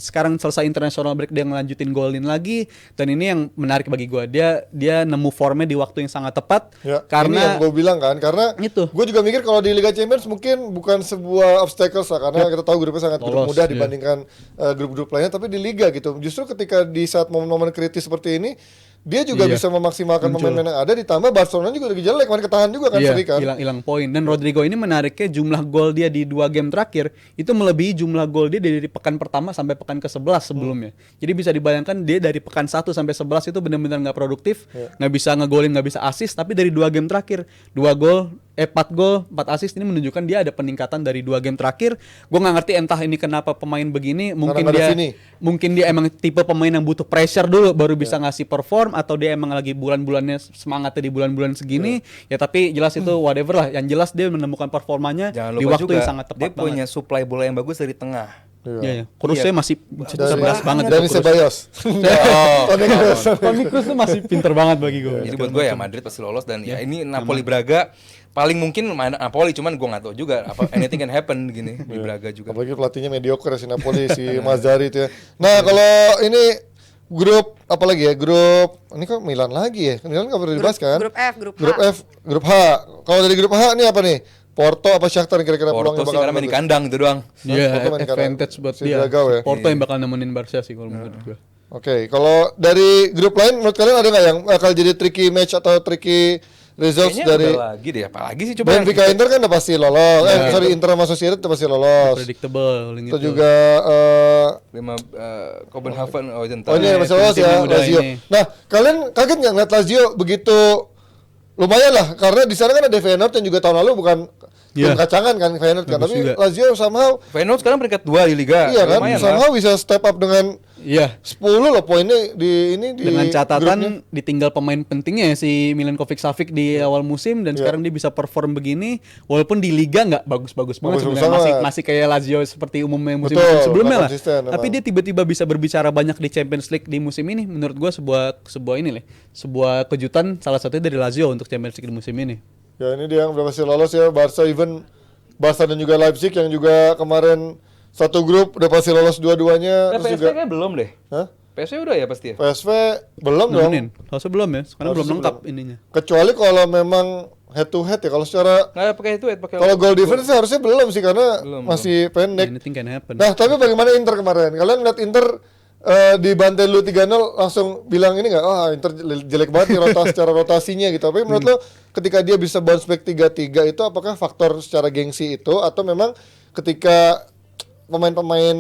Sekarang selesai international break dia ngelanjutin golin lagi, dan ini yang menarik bagi gue, dia nemu formnya di waktu yang sangat tepat. ini Karena yang gue bilang kan, karena itu gue juga mikir kalau di Liga Champions mungkin bukan sebuah obstacles lah, karena kita tahu grupnya sangat grup mudah dibandingkan grup-grup lainnya, tapi di Liga gitu justru ketika di saat momen-momen kritis seperti ini dia juga bisa memaksimalkan pemain-pemain yang ada, ditambah Barcelona juga lagi jelek, kemarin ketahan juga kan seri kan. Hilang poin. Dan Rodrigo ini menariknya jumlah gol dia di 2 game terakhir itu melebihi jumlah gol dia dari pekan pertama sampai pekan ke-11 sebelumnya. Jadi bisa dibayangkan dia dari pekan 1 sampai 11 itu benar-benar nggak produktif, nggak bisa ngegolin, nggak bisa assist, tapi dari 2 game terakhir 4 gol, 4 assist, ini menunjukkan dia ada peningkatan dari 2 game terakhir. Gue nggak ngerti entah ini kenapa pemain begini, mungkin dia emang tipe pemain yang butuh pressure dulu baru bisa ngasih perform, atau dia emang lagi bulan-bulannya semangatnya di bulan-bulan segini. Ya tapi jelas itu whatever lah. Yang jelas dia menemukan performanya di waktu juga, yang sangat tepat dia punya supply bola yang bagus dari tengah. Iya. Kroosnya masih cerdas banget. Dari Ceballos. Toni Kroos tuh masih pinter banget bagi gue. Jadi buat gue ya Madrid pasti lolos, dan ya ini Napoli Braga paling mungkin main Napoli, cuman gue nggak tahu juga anything can happen gini di Braga juga. Apalagi pelatihnya mediocre si Napoli, si Mazzarri itu ya. Nah kalau ini grup apalagi ya, grup ini kok Milan lagi ya, Milan nggak perlu dibahas kan? Grup H. Kalau dari grup H ini apa nih? Porto apa Shakhtar kira-kira Porto sih karena main di kandang itu doang. Iya, advantage buat dia. Porto yang bakal nemenin Barca sih kalau menurut gue. Oke, kalau dari grup lain menurut kalian ada nggak yang bakal jadi tricky match atau tricky results? Kayaknya dari udah lagi deh, apalagi sih coba Benfica Inter kan udah pasti lolos. Inter sama Sociedad udah pasti lolos. Predictable Itu juga Copenhagen ini masih lolos ya, Lazio. Nah, kalian kaget nggak ngeliat Lazio begitu? Lumayan lah, karena di sana kan ada Feyenoord yang juga tahun lalu bukan kacangan kan Feyenoord kan, tapi juga. Lazio somehow Feyenoord sekarang peringkat 2 di liga. Iya kan, somehow bisa step up dengan 10 loh poinnya dengan catatan grupnya ditinggal pemain pentingnya si Milenkovic Savic di awal musim, dan sekarang dia bisa perform begini walaupun di liga nggak bagus-bagus banget sebenarnya, masih kayak Lazio seperti umumnya musim sebelumnya lah. Tapi dia tiba-tiba bisa berbicara banyak di Champions League di musim ini. Menurut gua sebuah kejutan salah satunya dari Lazio untuk Champions League di musim ini. Ya ini dia yang udah pasti lolos ya, Barca dan juga Leipzig yang juga kemarin satu grup udah pasti lolos dua-duanya. Terus PSV juga kayak belum deh. Hah? PSV udah ya pasti ya? PSV belum dong. Harusnya belum ya, sekarang belum lengkap ininya. Kecuali kalau memang head to head ya, kalau secara nggak pakai head to head, pakai kalau goal difference harusnya belum sih karena masih pendek. Anything can happen. Nah tapi bagaimana Inter kemarin? Kalian lihat Inter dibantai dulu 3-0 langsung bilang ini nggak, Inter jelek banget nih secara rotasinya gitu. Tapi menurut lo ketika dia bisa bounce back 3-3 itu apakah faktor secara gengsi itu, atau memang ketika pemain-pemain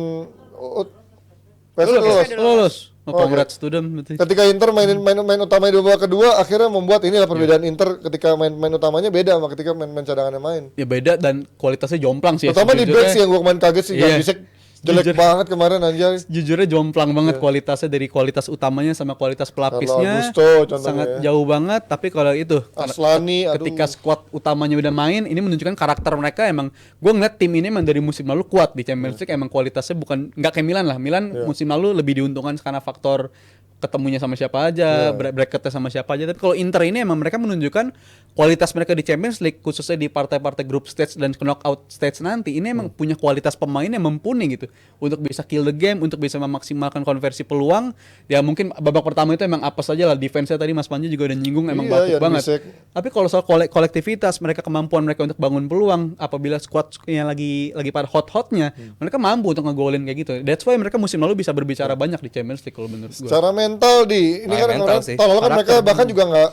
lolos. Congrats to them. Ketika Inter main utama di babak kedua akhirnya membuat inilah perbedaan Inter ketika main utamanya beda sama ketika main cadangannya main. Ya beda, dan kualitasnya jomplang sih. Terutama di back sih yang gua kemarin kaget sih, Bisek jelek banget kemarin anjay. Jujurnya jomplang banget kualitasnya, dari kualitas utamanya sama kualitas pelapisnya sangat jauh banget. Tapi kalau itu Aslani, ketika skuad utamanya udah main, ini menunjukkan karakter mereka. Emang gue ngeliat tim ini emang dari musim lalu kuat di Champions League, emang kualitasnya bukan nggak kayak Milan lah. Milan musim lalu lebih diuntungkan karena faktor ketemunya sama siapa aja, bracketnya sama siapa aja. Tapi kalau Inter ini emang mereka menunjukkan kualitas mereka di Champions League, khususnya di partai-partai group stage dan knockout stage nanti. Ini emang punya kualitas pemain yang mumpuni gitu untuk bisa kill the game, untuk bisa memaksimalkan konversi peluang. Ya mungkin babak pertama itu emang apa saja lah, defense-nya tadi Mas Panji juga udah nyinggung, emang bagus banget. Tapi kalau soal kolektivitas, mereka kemampuan mereka untuk bangun peluang apabila squad-nya lagi pada hot-hotnya, mereka mampu untuk ngegolin kayak gitu. That's why mereka musim lalu bisa berbicara banyak di Champions League kalau menurut gue. Secara mental ini kan tahun lalu kan mereka bahkan juga nggak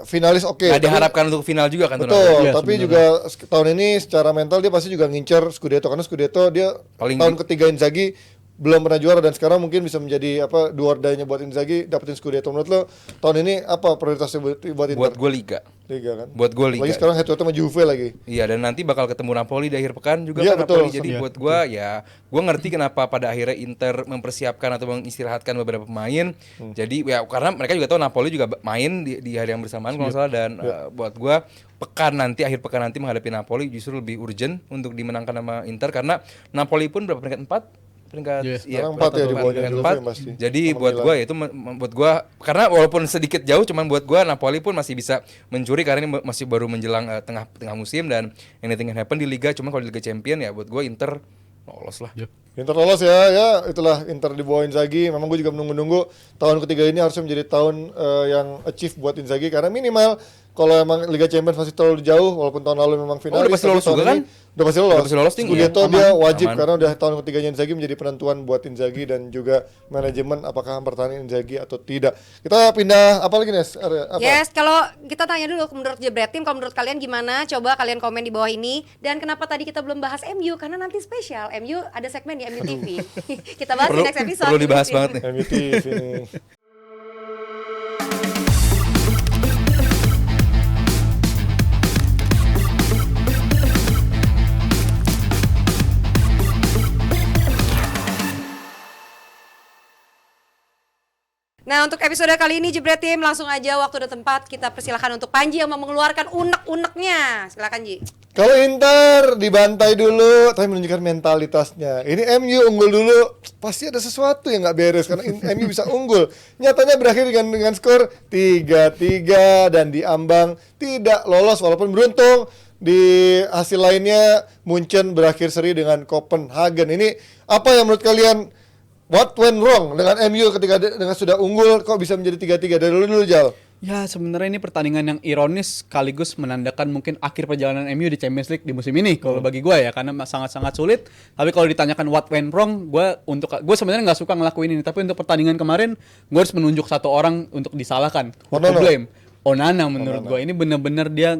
finalis nggak diharapkan untuk final juga kan. Betul, tapi juga tahun ini secara mental dia pasti juga ngincer Scudetto, karena Scudetto dia tahun ketiga Inzaghi belum pernah juara dan sekarang mungkin bisa menjadi apa dua ordanya buat Inzaghi dapetin Scudetto. Menurut lo tahun ini apa prioritasnya buat Inter? Buat gue Liga. Liga kan. Buat gue Liga. Lagi sekarang head to head sama Juve lagi. Iya, dan nanti bakal ketemu Napoli di akhir pekan juga Iya, kan betul. Napoli. Jadi buat gue ya, gue ngerti kenapa pada akhirnya Inter mempersiapkan atau mengistirahatkan beberapa pemain. Jadi ya karena mereka juga tahu Napoli juga main di hari yang bersamaan kalau nggak salah, dan buat gue akhir pekan nanti menghadapi Napoli justru lebih urgent untuk dimenangkan sama Inter, karena Napoli pun berapa peringkat 4? Peringkat Sekarang 4 ya di bawahnya peringkat Juve 4. yang pasti. Jadi Sama buat Milan. gue itu buat gue, karena walaupun sedikit jauh, cuman buat gue Napoli pun masih bisa mencuri karena ini masih baru menjelang tengah musim, dan anything can happen di Liga. Cuman kalau di Liga Champion ya buat gue Inter lolos lah. Inter lolos ya itulah Inter di bawah Inzaghi. Memang gue juga menunggu tahun ketiga ini harusnya menjadi tahun yang achieve buat Inzaghi, karena minimal kalau emang Liga Champions masih terlalu jauh, walaupun tahun lalu memang finalis. udah pasti lolos juga kan? Udah pasti lolos. Udah pasti lolos, tinggi. Scudetto Aman. dia wajib Aman. karena udah tahun ketiganya Inzaghi, menjadi penentuan buat Inzaghi dan juga manajemen apakah mempertahankan Inzaghi atau tidak. Kita pindah apa lagi Nes? Apa? Yes, kalau kita tanya dulu menurut Jebretim, kalau menurut kalian gimana? Coba kalian komen di bawah ini. Dan kenapa tadi kita belum bahas MU? Karena nanti spesial, MU ada segmen di MU TV. Kita bahas di next episode. Perlu dibahas banget nih. MUT sini. Nah, untuk episode kali ini Jebretim, langsung aja waktu dan tempat kita persilakan untuk Panji yang mau mengeluarkan unek-uneknya. Silakan Ji. Kalau Inter dibantai dulu, tapi menunjukkan mentalitasnya. Ini MU unggul dulu, pasti ada sesuatu yang nggak beres karena MU bisa unggul. Nyatanya berakhir dengan skor 3-3 dan diambang tidak lolos, walaupun beruntung di hasil lainnya Munchen berakhir seri dengan Copenhagen. Ini apa yang menurut kalian? What went wrong dengan MU ketika dengan sudah unggul kok bisa menjadi 3-3? Dari dulu Jal. Ya sebenarnya ini pertandingan yang ironis sekaligus menandakan mungkin akhir perjalanan MU di Champions League di musim ini kalau bagi gue ya, karena sangat-sangat sulit. Tapi kalau ditanyakan what went wrong, gue sebenarnya nggak suka ngelakuin ini. Tapi untuk pertandingan kemarin gue harus menunjuk satu orang untuk disalahkan, untuk blame. Onana menurut gue ini benar-benar dia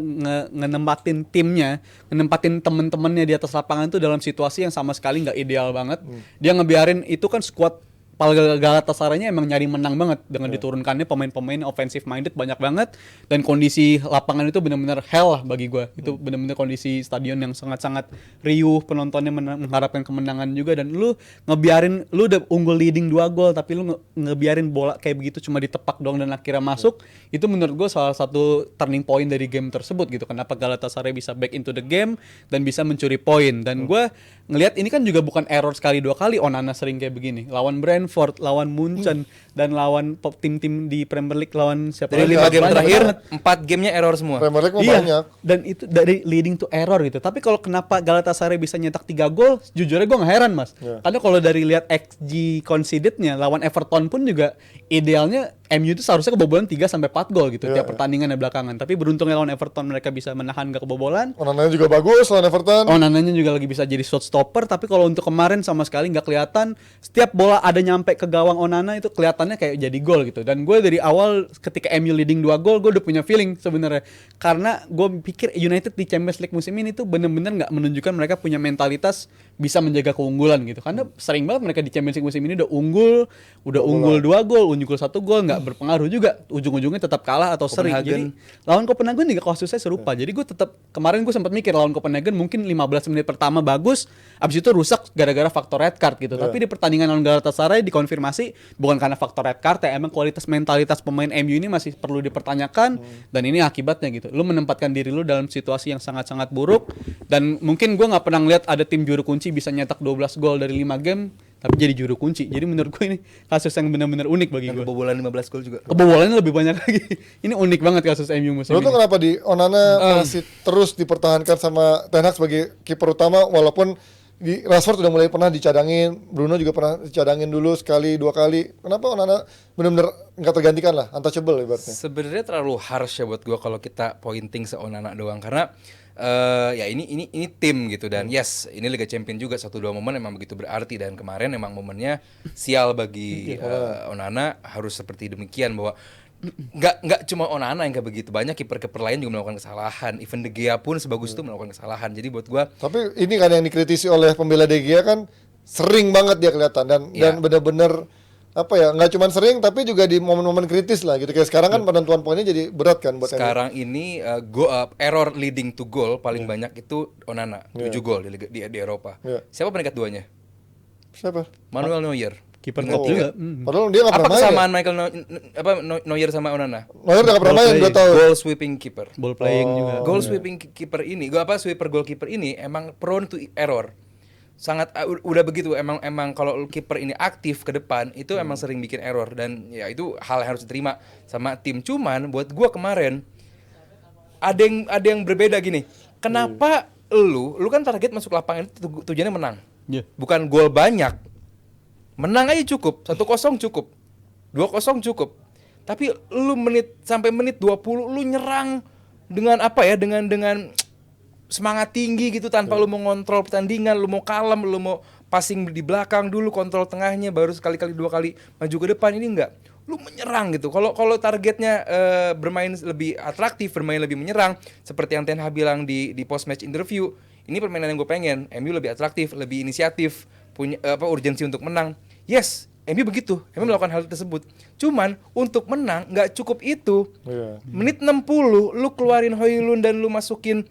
ngenempatin timnya, ngenempatin temen-temennya di atas lapangan tuh dalam situasi yang sama sekali nggak ideal banget. Dia ngebiarin itu kan skuad Galatasaray-nya emang nyari menang banget dengan diturunkannya pemain-pemain offensive minded banyak banget, dan kondisi lapangan itu benar-benar hell lah bagi gue. Itu benar-benar kondisi stadion yang sangat-sangat riuh, penontonnya mengharapkan kemenangan juga, dan lu ngebiarin, lu udah unggul leading 2 gol tapi lu ngebiarin bola kayak begitu cuma ditepak doang dan akhirnya masuk. Itu menurut gue salah satu turning point dari game tersebut gitu. Kenapa Galatasaray bisa back into the game dan bisa mencuri poin. Dan gue ngelihat ini kan juga bukan error sekali 2 kali Onana sering kayak begini. Lawan Brentford, lawan Munchen, dan lawan tim-tim di Premier League, lawan siapa Dari lagi? 5 game Banyak terakhir, banget. 4 gamenya error semua. Premier League mah Iya, banyak. dan itu dari leading to error gitu. Tapi kalau kenapa Galatasaray bisa nyetak 3 gol, jujurnya gue nggak heran Mas. Karena kalau dari lihat XG conceded-nya lawan Everton pun juga idealnya MU itu seharusnya kebobolan 3-4 gol gitu tiap pertandingan belakangan. Tapi beruntungnya lawan Everton mereka bisa menahan gak kebobolan. Onananya juga bagus lawan Everton. Onananya juga lagi bisa jadi shot stopper, tapi kalau untuk kemarin sama sekali nggak kelihatan. Setiap bola ada nyampe ke gawang Onana itu kelihatannya kayak jadi gol gitu. Dan gue dari awal ketika MU leading 2 gol, gue udah punya feeling sebenarnya. Karena gue pikir United di Champions League musim ini tuh bener-bener nggak menunjukkan mereka punya mentalitas bisa menjaga keunggulan gitu. Karena sering banget mereka di Champions League musim ini udah unggul 2 gol, unggul 1 gol, nggak berpengaruh juga. Ujung-ujungnya tetap kalah atau seri. Jadi lawan Copenhagen juga kasusnya serupa. Jadi gue tetap, kemarin gue sempat mikir lawan Copenhagen mungkin 15 menit pertama bagus, abis itu rusak gara-gara faktor red card gitu. Tapi di pertandingan lawan Galatasaray dikonfirmasi bukan karena faktor red card ya, emang kualitas mentalitas pemain MU ini masih perlu dipertanyakan, dan ini akibatnya gitu. Lu menempatkan diri lu dalam situasi yang sangat-sangat buruk, dan mungkin gue nggak pernah ngeliat ada tim juru kunci bisa nyetak 12 gol dari 5 game tapi jadi juru kunci. Jadi menurut gue ini kasus yang benar-benar unik bagi gue. Kebobolan 15 gol juga. Kebobolannya lebih banyak lagi. Ini unik banget kasus MU musim Menurut ini. tuh kenapa di Onana masih terus dipertahankan sama Ten Hag sebagai kiper utama, walaupun di Rashford udah mulai pernah dicadangin, Bruno juga pernah dicadangin dulu sekali 2 kali. Kenapa Onana benar-benar nggak tergantikan lah, untouchable ibaratnya? Sebenarnya terlalu harsh ya buat gua kalau kita pointing Onana doang, karena ya ini tim gitu, dan yes ini Liga Champion juga, 1-2 momen emang begitu berarti, dan kemarin emang momennya sial bagi Onana. Harus seperti demikian, bahwa nggak cuma Onana yang kayak begitu, banyak kiper-kiper lain juga melakukan kesalahan. Even De Gea pun sebagus itu melakukan kesalahan. Jadi buat gua Tapi ini kan yang dikritisi oleh pembela De Gea kan, sering banget dia kelihatan dan Iya. benar-benar apa ya, nggak cuma sering tapi juga di momen-momen kritis lah gitu. Kayak sekarang kan penentuan poinnya jadi berat kan buat MU. Sekarang ini error leading to goal paling banyak itu Onana, 7 gol di Eropa. Iya. Siapa peringkat 2-nya? Siapa? Manuel Neuer. Kiper Oh. juga. Padahal dia nggak Apa pernah main. kesamaan Michael Neuer sama Onana? Neuer nggak pernah main 2 tahun. Goal sweeping keeper. Ball playing juga. Goal sweeping keeper ini, sweeper goalkeeper ini emang prone to error. Sangat udah begitu, emang kalau kiper ini aktif ke depan itu emang sering bikin error, dan ya itu hal yang harus diterima sama tim. Cuman buat gua kemarin ada yang berbeda gini. Kenapa lu kan target masuk lapangan itu tujuannya menang. Iya. Bukan gol banyak. Menang aja cukup, 1-0 cukup. 2-0 cukup. Tapi lu sampai menit 20 lu nyerang dengan apa ya? Dengan semangat tinggi gitu tanpa lu mau ngontrol pertandingan, lu mau kalem, lu mau passing di belakang dulu, kontrol tengahnya, baru sekali-kali 2 kali maju ke depan. Ini enggak. Lu menyerang gitu. Kalau targetnya bermain lebih atraktif, bermain lebih menyerang, seperti yang Ten Hag bilang di post match interview, ini permainan yang gue pengen. MU lebih atraktif, lebih inisiatif, punya urgensi untuk menang. Yes, MU begitu. MU melakukan hal tersebut. Cuman untuk menang nggak cukup itu. Iya. Menit 60 lu keluarin Højlund dan lu masukin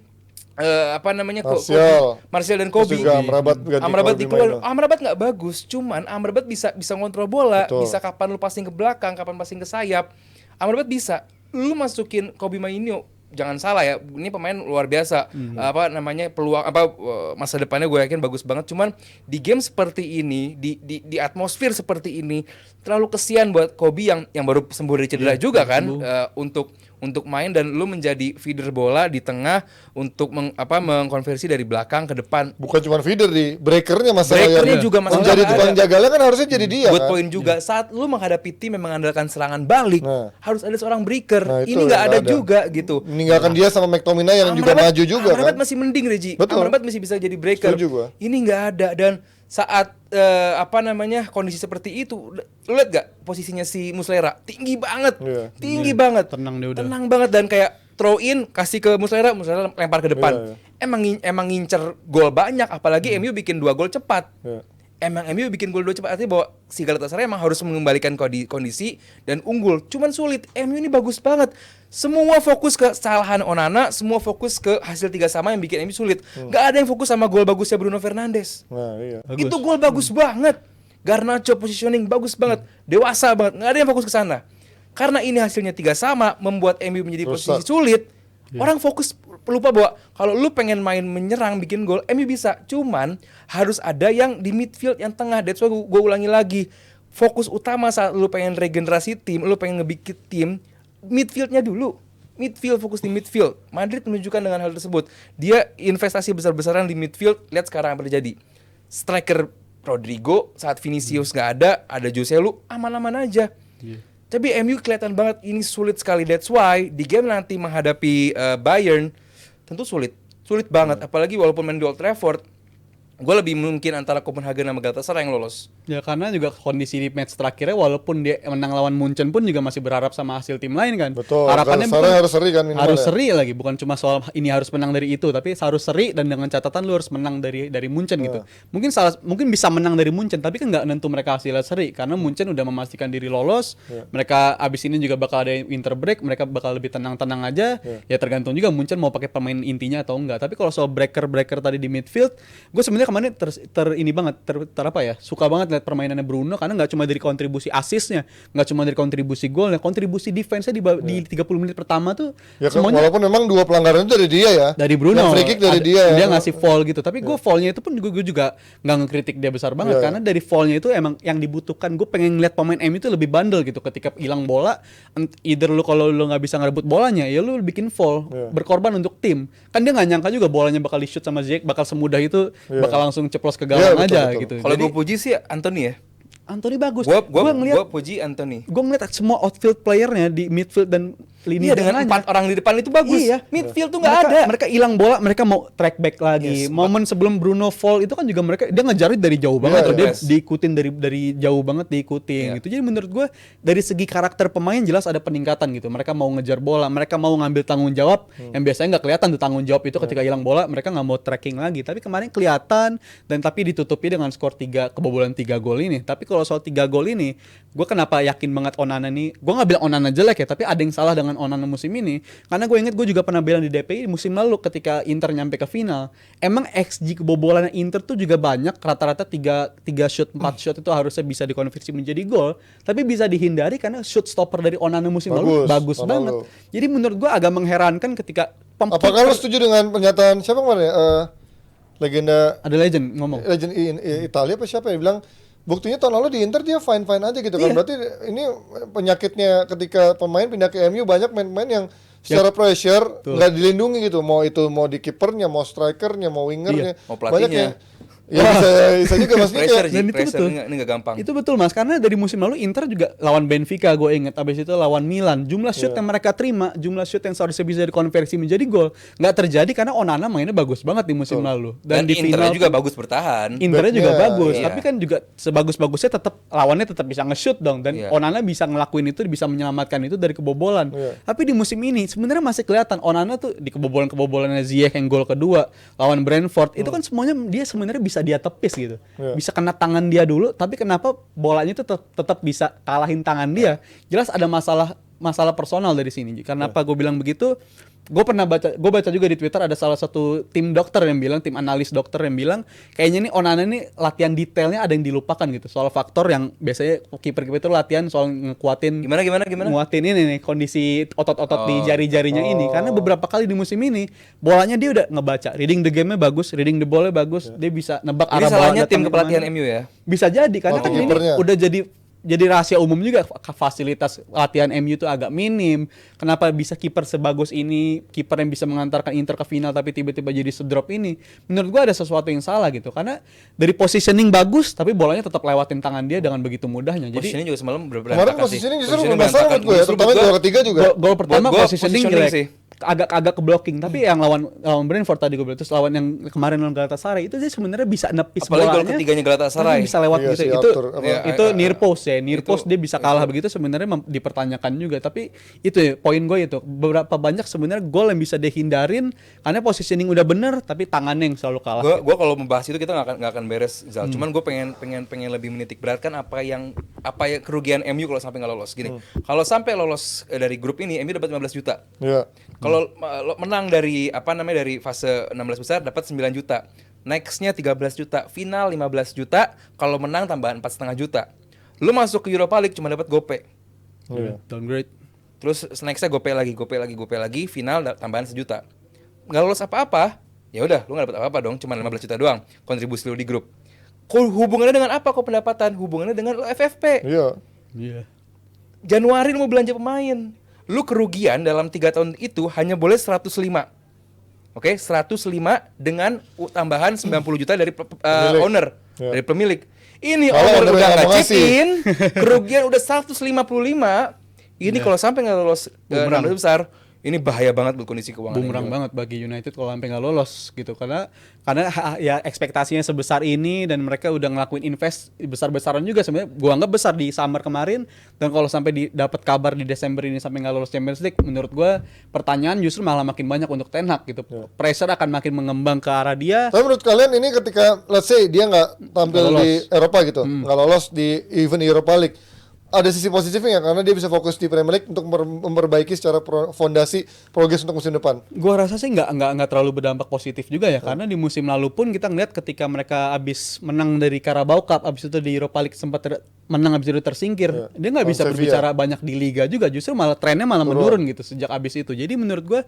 Martial dan Kobe. Terus juga Amrabat ganti Amrabat Kobe dikeluarin. main. Amrabat nggak bagus, cuman Amrabat bisa ngontrol bola, Betul. bisa kapan lu passing ke belakang, kapan passing ke sayap. Amrabat bisa. Lu masukin Kobe Mainoo, jangan salah ya, ini pemain luar biasa. Peluang masa depannya gue yakin bagus banget. Cuman di game seperti ini, di atmosfer seperti ini, terlalu kesian buat Kobe yang baru sembuh dari cedera juga kan, untuk main, dan lu menjadi feeder bola di tengah untuk mengkonversi dari belakang ke depan. Bukan cuma feeder, di breakernya masalah. Breakernya yang juga masalah menjadi nggak tukang ada. jagalnya kan harusnya jadi dia Buat kan. poin juga, saat lu menghadapi tim yang mengandalkan serangan balik, Nah. harus ada seorang breaker. Nah, itu Ini nggak yang ada ada. juga gitu. Meninggalkan dia sama McTominay yang juga maju juga Amrabat kan. masih mending, Reji. Betul. Amrabat masih bisa jadi breaker. Setuju gua. Ini nggak ada, dan saat kondisi seperti itu, lu lihat gak posisinya si Muslera tinggi banget, Iya. tinggi banget, Tenang dia udah. tenang banget, dan kayak throw in kasih ke Muslera lempar ke depan. Iya, Emang ngincer gol banyak, apalagi MU bikin 2 gol cepat. Iya. Emang MU bikin gol 2 cepat, artinya bahwa si Galatasaray emang harus mengembalikan kondisi dan unggul. Cuman sulit. MU ini bagus banget. Semua fokus ke kesalahan Onana, semua fokus ke hasil 3-3 yang bikin MU sulit. Gak ada yang fokus sama gol bagusnya Bruno Fernandes. Nah, iya. Bagus. Itu gol bagus banget. Garnacho positioning bagus banget. Dewasa banget. Gak ada yang fokus ke sana. Karena ini hasilnya 3-3 membuat MU menjadi posisi Rusak. sulit. Orang fokus, lupa bahwa kalau lu pengen main menyerang bikin gol, MU bisa. Cuman harus ada yang di midfield yang tengah. That's why gue ulangi lagi. Fokus utama saat lu pengen regenerasi tim, lu pengen ngebikin tim, midfieldnya dulu. Midfield, fokus di midfield. Madrid menunjukkan dengan hal tersebut. Dia investasi besar-besaran di midfield. Lihat sekarang apa terjadi. Striker Rodrigo, saat Vinicius gak ada Joselu, aman-aman aja. Tapi MU kelihatan banget ini sulit sekali. That's why di game nanti menghadapi Bayern tentu sulit banget. Apalagi walaupun main di Old Trafford, gue lebih mungkin antara Copenhagen sama Galatasaray yang lolos. Ya karena juga kondisi di match terakhirnya walaupun dia menang lawan Munchen pun juga masih berharap sama hasil tim lain kan. Betul. Harapannya Galatasaray bukan- harus seri kan minimal harus ya. seri lagi, bukan cuma soal ini harus menang dari itu, tapi harus seri dan dengan catatan lu harus menang dari Munchen gitu. Mungkin bisa menang dari Munchen tapi kan nggak nentu mereka hasilnya seri karena Munchen udah memastikan diri lolos. Mereka abis ini juga bakal ada winter break, mereka bakal lebih tenang-tenang aja. Ya tergantung juga Munchen mau pakai pemain intinya atau enggak. Tapi kalau soal breaker tadi di midfield, gue sebenarnya kemarin suka banget lihat permainannya Bruno karena nggak cuma dari kontribusi asisnya, nggak cuma dari kontribusi golnya, kontribusi defense-nya di 30 menit pertama tuh Ya kan, semuanya walaupun memang 2 pelanggaran itu dari dia ya. dari Bruno. Yang free kick dari dia ya. Dia ngasih foul gitu. Tapi gue foulnya itu pun gue juga nggak ngekritik dia besar banget Iya, karena dari foulnya itu emang yang dibutuhkan. Gue pengen ngeliat pemain MU itu lebih bandel gitu ketika hilang bola. Either lu kalau lu nggak bisa ngerebut bolanya, ya lu bikin foul, berkorban untuk tim. Kan dia nggak nyangka juga bolanya bakal di shoot sama Ziyech bakal semudah itu, bakal langsung ceplos ke gawang Iya, betul, aja betul. gitu. Kalau Jadi, gue puji sih Anthony ya. Anthony bagus. Gua ngeliat puji Anthony. gue ngeliat semua outfield playernya di midfield dan lini Iya, dengan tengahnya. 4 orang di depan itu bagus. Iya. Midfield tuh nggak Mereka- ada. Mereka hilang bola, mereka mau track back lagi. Yes. Momen sebelum Bruno fall itu kan juga mereka dia ngejar dari jauh banget, Iya, loh. Dia yes. diikutin dari jauh banget diikutin Iya. gitu. Jadi menurut gue dari segi karakter pemain jelas ada peningkatan gitu. Mereka mau ngejar bola, mereka mau ngambil tanggung jawab yang biasanya nggak kelihatan tuh tanggung jawab itu ketika hilang bola mereka nggak mau tracking lagi. Tapi kemarin kelihatan dan tapi ditutupi dengan skor 3 kebobolan 3 gol ini. Tapi kalau soal 3 gol ini, gue kenapa yakin banget Onana nih? Gue nggak bilang Onana jelek ya, tapi ada yang salah dengan Onana musim ini. Karena gue inget gue juga pernah bilang di DPI musim lalu ketika Inter nyampe ke final, emang XG kebobolan Inter tuh juga banyak, rata-rata 3 shoot 4 shot itu harusnya bisa dikonversi menjadi gol, tapi bisa dihindari karena shoot stopper dari Onana musim lalu bagus tahun banget. lalu. Jadi menurut gue agak mengherankan ketika Apakah lo setuju dengan pernyataan siapa kemarin ya? Legenda ada legend ngomong. legend Italia apa siapa ya bilang buktinya tahun lalu di Inter dia fine aja gitu kan. Berarti ini penyakitnya ketika pemain pindah ke MU banyak main-main yang secara pressure nggak dilindungi gitu. Mau di kipernya, mau strikernya, mau wingernya, Mau banyak pelatihnya. yang ya bisa juga maksudnya Pressure, kayak, Ji, Dan itu pressure betul. ini nggak gampang. Itu betul Mas, karena dari musim lalu Inter juga lawan Benfica gue inget, abis itu lawan Milan, jumlah shoot yang mereka terima, jumlah shoot yang seharusnya bisa dikonversi menjadi gol nggak terjadi karena Onana mainnya bagus banget di musim lalu. Dan di Internya final juga pun bagus bertahan. Internya juga Backnya, bagus, iya. tapi kan juga sebagus-bagusnya tetap lawannya tetap bisa nge-shoot dong, dan Iya. Onana bisa ngelakuin itu, bisa menyelamatkan itu dari kebobolan. Iya. Tapi di musim ini sebenarnya masih kelihatan Onana tuh di kebobolannya Ziyech yang gol kedua lawan Brentford itu kan semuanya dia sebenarnya bisa dia tepis gitu, Iya. bisa kena tangan dia dulu, tapi kenapa bolanya itu tetap bisa kalahin tangan dia? Jelas ada masalah personal dari sini. Kenapa gue bilang begitu? Gue baca juga di Twitter ada salah satu tim dokter yang bilang, tim analis dokter yang bilang kayaknya nih Onana nih latihan detailnya ada yang dilupakan gitu, soal faktor yang biasanya kiper-kiper itu latihan soal ngekuatin Gimana? nguatin ini nih kondisi otot-otot di jari-jarinya ini, karena Oh. beberapa kali di musim ini bolanya dia udah ngebaca, reading the game-nya bagus, reading the ball-nya bagus, dia bisa nebak Ini arah salahnya bola tim datang kepelatihan kemana. MU ya. Bisa jadi karena Waktu kan ini kipernya. udah jadi rahasia umum juga, fasilitas latihan MU itu agak minim. Kenapa bisa kiper sebagus ini, kiper yang bisa mengantarkan Inter ke final tapi tiba-tiba jadi sedrop ini? Menurut gua ada sesuatu yang salah gitu. Karena dari positioning bagus tapi bolanya tetap lewatin tangan dia dengan begitu mudahnya. Jadi Posisinya juga semalam kemarin berantakan sih. posisinya justru Posisinya bermasalah berantakan. menurut gue ya, Justru terutama buat juara gua- ketiga juga. Gol pertama Buat gua positioning positioning jelek. sih. Agak ke blocking, tapi yang lawan Brentford tadi gue bilang, terus lawan yang kemarin lawan Galatasaray itu dia sebenarnya bisa nepis Apalagi gol bolanya. ketiganya Galatasaray. Tapi bisa lewat Iya gitu. sih, Itu Arthur, apa? itu Iya, near post ya. Near itu- post dia bisa kalah begitu sebenarnya dipertanyakan juga. Tapi itu ya poin gue itu. Beberapa banyak sebenarnya gol yang bisa dihindarin karena positioning udah bener tapi tangannya yang selalu kalah. Gua kalau membahas itu kita nggak akan beres Zal. Cuman gue pengen lebih menitik beratkan apa yang kerugian MU kalau sampai nggak lolos gini. Kalau sampai lolos dari grup ini MU dapat 15 juta. Iya. Kalau menang dari dari fase 16 besar dapat 9 juta. Nextnya 13 juta, final 15 juta, kalau menang tambahan 4,5 juta. Lu masuk ke Europa League cuma dapat gope. Iya. Downgrade. Terus nextnya gope lagi, final tambahan 1 juta. Nggak lolos apa-apa, ya udah lu nggak dapat apa-apa dong, cuma 15 juta doang kontribusi lu di grup. Hubungannya dengan apa kok pendapatan? Hubungannya dengan lu FFP. Iya. Iya. Januari lu mau belanja pemain. Lu kerugian dalam 3 tahun itu hanya boleh 105. Oke, 105 dengan tambahan 90 juta dari Pemilik. owner, Ya. dari pemilik. Ini Kalau owner owner udah yang nggak mau chip ngasih. in, kerugian udah 155. Ini kalau sampai nggak lolos Bumerang. 16 besar, ini bahaya banget buat kondisi keuangan. Bumerang MU. banget bagi United kalau sampai nggak lolos gitu, karena ya ekspektasinya sebesar ini dan mereka udah ngelakuin invest besar-besaran juga sebenarnya. Gua anggap besar di summer kemarin, dan kalau sampai dapat kabar di Desember ini sampai nggak lolos Champions League, menurut gua pertanyaan justru malah makin banyak untuk Ten Hag gitu. Pressure akan makin mengembang ke arah dia. Tapi menurut kalian ini ketika let's say dia nggak tampil Nggak lolos. di Eropa gitu, nggak lolos di event Europa League, ada sisi positifnya nggak? Karena dia bisa fokus di Premier League untuk memperbaiki secara fondasi progres untuk musim depan. Gua rasa sih nggak terlalu berdampak positif juga ya, karena di musim lalu pun kita ngeliat ketika mereka abis menang dari Carabao Cup, abis itu di Europa League sempat menang abis itu tersingkir, dia nggak bisa Lawan berbicara banyak di liga juga, justru malah trennya malah menurun gitu sejak abis itu. Jadi menurut gua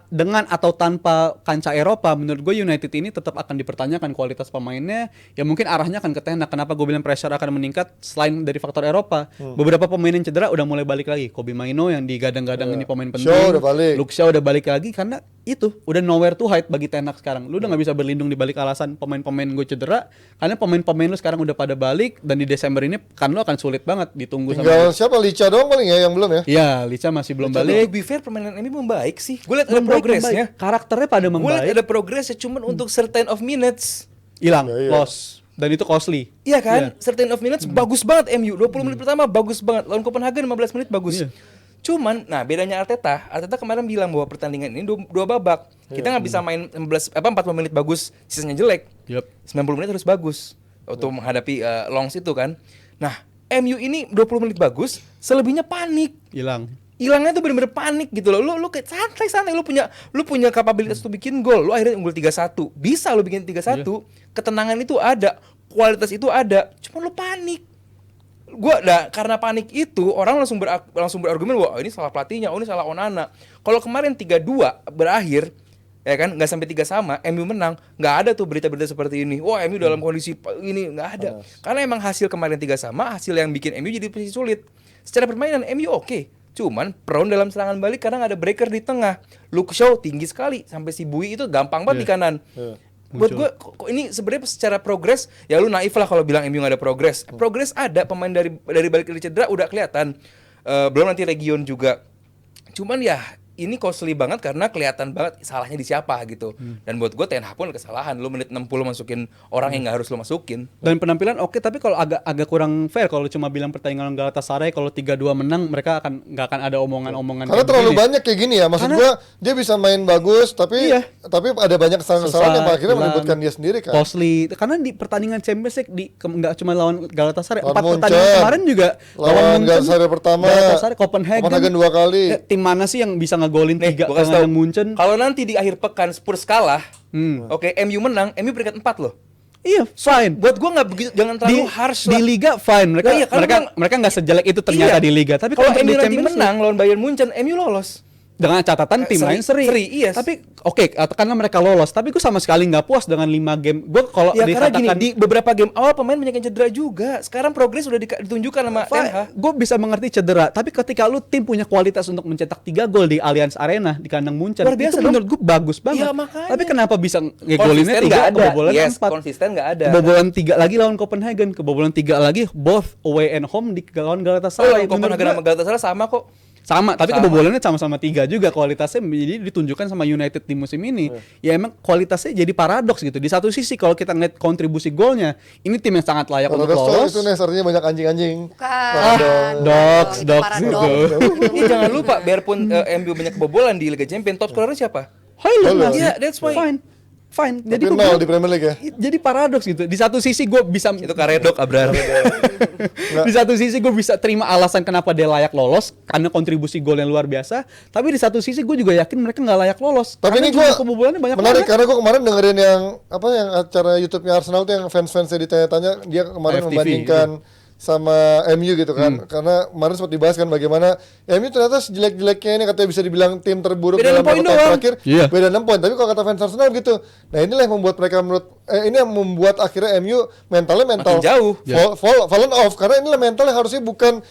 dengan atau tanpa kancah Eropa, menurut gue United ini tetap akan dipertanyakan kualitas pemainnya. Ya mungkin arahnya akan ke Ten Hag. Kenapa gue bilang pressure akan meningkat selain dari faktor Eropa? Beberapa pemain yang cedera udah mulai balik lagi. Kobe Maino yang digadang-gadang ini pemain penting. Shaw udah balik. Luke Shaw udah balik lagi karena itu udah nowhere to hide bagi Ten Hag sekarang. Lu udah nggak bisa berlindung di balik alasan pemain-pemain gue cedera, karena pemain-pemain lu sekarang udah pada balik dan di Desember ini kan lu akan sulit banget ditunggu Tinggal siapa Licha doang paling ya yang belum ya? Iya, Licha masih belum To balik. be fair, permainan MU membaik sih. Gue lihat ada Belum baik, progresnya. membaik. Karakternya pada Gue lihat membaik. ada progresnya, cuman untuk certain of minutes. Hilang, Ya, iya. loss. Dan itu costly. Iya kan? Certain of minutes bagus banget MU. 20 menit pertama bagus banget. Lawan Copenhagen 15 menit bagus. Iya. Cuman, nah bedanya Arteta kemarin bilang bahwa pertandingan ini dua babak. Kita nggak bisa main 40 menit bagus, sisanya jelek. Yup. 90 menit harus bagus untuk menghadapi Longs itu kan. Nah, MU ini 20 menit bagus, selebihnya panik. Hilang. Hilangnya tuh bener-bener panik gitu loh. Lu kayak santai lu punya kapabilitas untuk bikin gol. Lu akhirnya unggul 3-1. Bisa lu bikin 3-1. Ketenangan itu ada, kualitas itu ada. Cuma lu panik. Karena panik itu orang langsung berargumen wah ini salah pelatihnya, ini salah Onana. Kalau kemarin 3-2 berakhir ya kan nggak sampai 3 sama, MU menang, nggak ada tuh berita-berita seperti ini. Wah MU dalam kondisi ini nggak ada. Karena emang hasil kemarin 3 sama, hasil yang bikin MU jadi posisi sulit. Secara permainan MU oke. Cuman prone dalam serangan balik karena ada breaker di tengah. Luke Shaw tinggi sekali sampai si Bui itu gampang banget di kanan. Buat gue kok ini sebenarnya secara progres ya lu naif lah kalau bilang MU nggak ada progres. Progres ada, pemain dari balik dari cedera udah kelihatan. Belum nanti Region juga. Cuman ya ini costly banget karena kelihatan banget salahnya di siapa gitu. Dan buat gue Ten Hag pun kesalahan. Lu menit 60 masukin orang yang nggak harus lu masukin. Dan penampilan oke, tapi kalau agak kurang fair kalau cuma bilang pertandingan Galatasaray kalau 3-2 menang mereka nggak akan ada omongan-omongan Karena kayak terlalu begini. banyak kayak gini ya. Maksud Karena- gua dia bisa main bagus tapi Iya. ada banyak kesalahan-kesalahan yang akhirnya hilang, menyebutkan dia sendiri kan. costly. Karena di pertandingan Champions League nggak cuma lawan Galatasaray, Lawan 4 Munchen. pertandingan kemarin juga Lawan Galatasaray pertama, Galatasaray, Copenhagen 2 kali. Tim mana sih yang bisa ngegolin 3 Gua kasih tahu, Munchen? kalau nanti di akhir pekan Spurs kalah, oke MU menang, MU peringkat 4 loh. Iya, fine. Buat gua nggak begitu, jangan terlalu harsh di lah. liga fine. Mereka Nah, iya, karena mereka nggak sejelek itu ternyata Iya. di liga. Tapi kalau untuk MU di nanti Champions menang lawan Bayern Munchen, MU lolos. dengan catatan tim lain seri. yes. Tapi oke, katakanlah mereka lolos, tapi gue sama sekali nggak puas dengan 5 game. Gue kalau Ya karena gini, dikatakan di beberapa game awal pemain banyak yang cedera juga. Sekarang progres udah ditunjukkan sama Ten Hag. gue bisa mengerti cedera, tapi ketika lu tim punya kualitas untuk mencetak 3 gol di Allianz Arena di kandang Munchen, Luar biasa itu dong. menurut gue bagus banget. Iya, makanya. Tapi kenapa bisa Konsisten ngegolinnya 3, nggak ada. kebobolan Yes, 4. konsisten nggak ada. Kebobolan 3 lagi lawan Copenhagen, kebobolan 3 lagi both away and home di lawan Oh, Galatasaray. yang Menurut Copenhagen sama gua- Galatasaray sama kok. sama, tapi Sama. kebobolannya sama-sama 3 juga kualitasnya, jadi ditunjukkan sama United di musim ini. Ya emang kualitasnya jadi paradoks gitu. Di satu sisi kalau kita ngeliat kontribusi golnya, ini tim yang sangat layak Kalau untuk Resto lolos. itu nih artinya banyak anjing-anjing. Bukan. dogs, Itu dogs para gitu. dogs. Ini jangan lupa, biarpun MU banyak kebobolan di Liga Champions, top scorernya siapa? Highland. Iya, that's why. Fine. Tapi Jadi gua nol bilang- di Premier League ya. jadi paradoks gitu. Di satu sisi gue bisa Itu Karedok Abrar. di satu sisi gue bisa terima alasan kenapa dia layak lolos karena kontribusi gol yang luar biasa. Tapi di satu sisi gue juga yakin mereka nggak layak lolos. Tapi karena ini jumlah gue kebobolannya banyak menarik banget. karena gue kemarin dengerin yang acara YouTube-nya Arsenal tuh yang fans-fansnya ditanya-tanya dia kemarin FTV, membandingkan sama MU gitu kan. Karena kemarin sempat dibahas kan bagaimana MU ternyata sejelek-jeleknya ini katanya bisa dibilang tim terburuk Beda dalam 6 poin beberapa tahun doang. terakhir. Iya. Beda 6 poin. Tapi kalau kata fans Arsenal gitu. Nah, inilah yang membuat mereka ini yang membuat akhirnya MU mental Makin jauh. fallen off karena inilah mental yang harusnya bukan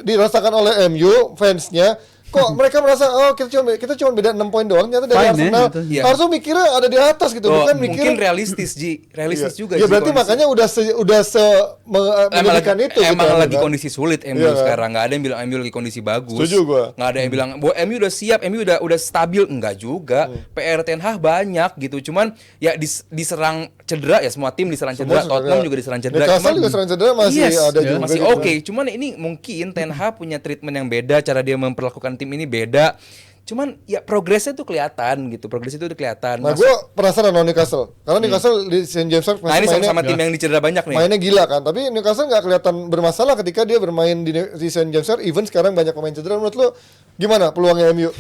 dirasakan oleh MU fansnya. Kok mereka merasa kita cuma beda 6 poin doang ternyata dari Fine, Arsenal. gitu. Iya. Harusnya mikirnya ada di atas gitu, Oh, bukan mungkin mikir realistis realistis Iya. juga. Ya Ji, berarti kondisi. makanya udah menyedihkan itu emang gitu, lagi kan? kondisi sulit MU Iya. sekarang. Nggak ada yang bilang MU lagi kondisi bagus. Setuju gua. Nggak ada yang bilang bahwa MU udah siap, MU udah stabil. Enggak juga. PR Ten Hag banyak gitu. Cuman ya diserang cedera ya semua tim diserang Semua cedera. Tottenham juga diserang cedera. Newcastle juga serang cedera masih ada juga masih gitu oke. kan. Cuman ini mungkin Ten Hag punya treatment yang beda, cara dia memperlakukan tim ini beda. Cuman ya progresnya tuh kelihatan gitu. Progresnya tuh udah kelihatan. Nah, gue penasaran sama Newcastle. Karena Newcastle di St. James Park Nah, ini mainnya, sama tim yang dicedera banyak nih. mainnya gila kan. Tapi Newcastle nggak kelihatan bermasalah ketika dia bermain di St. James Park. Even sekarang banyak pemain cedera. Menurut lo gimana peluangnya MU?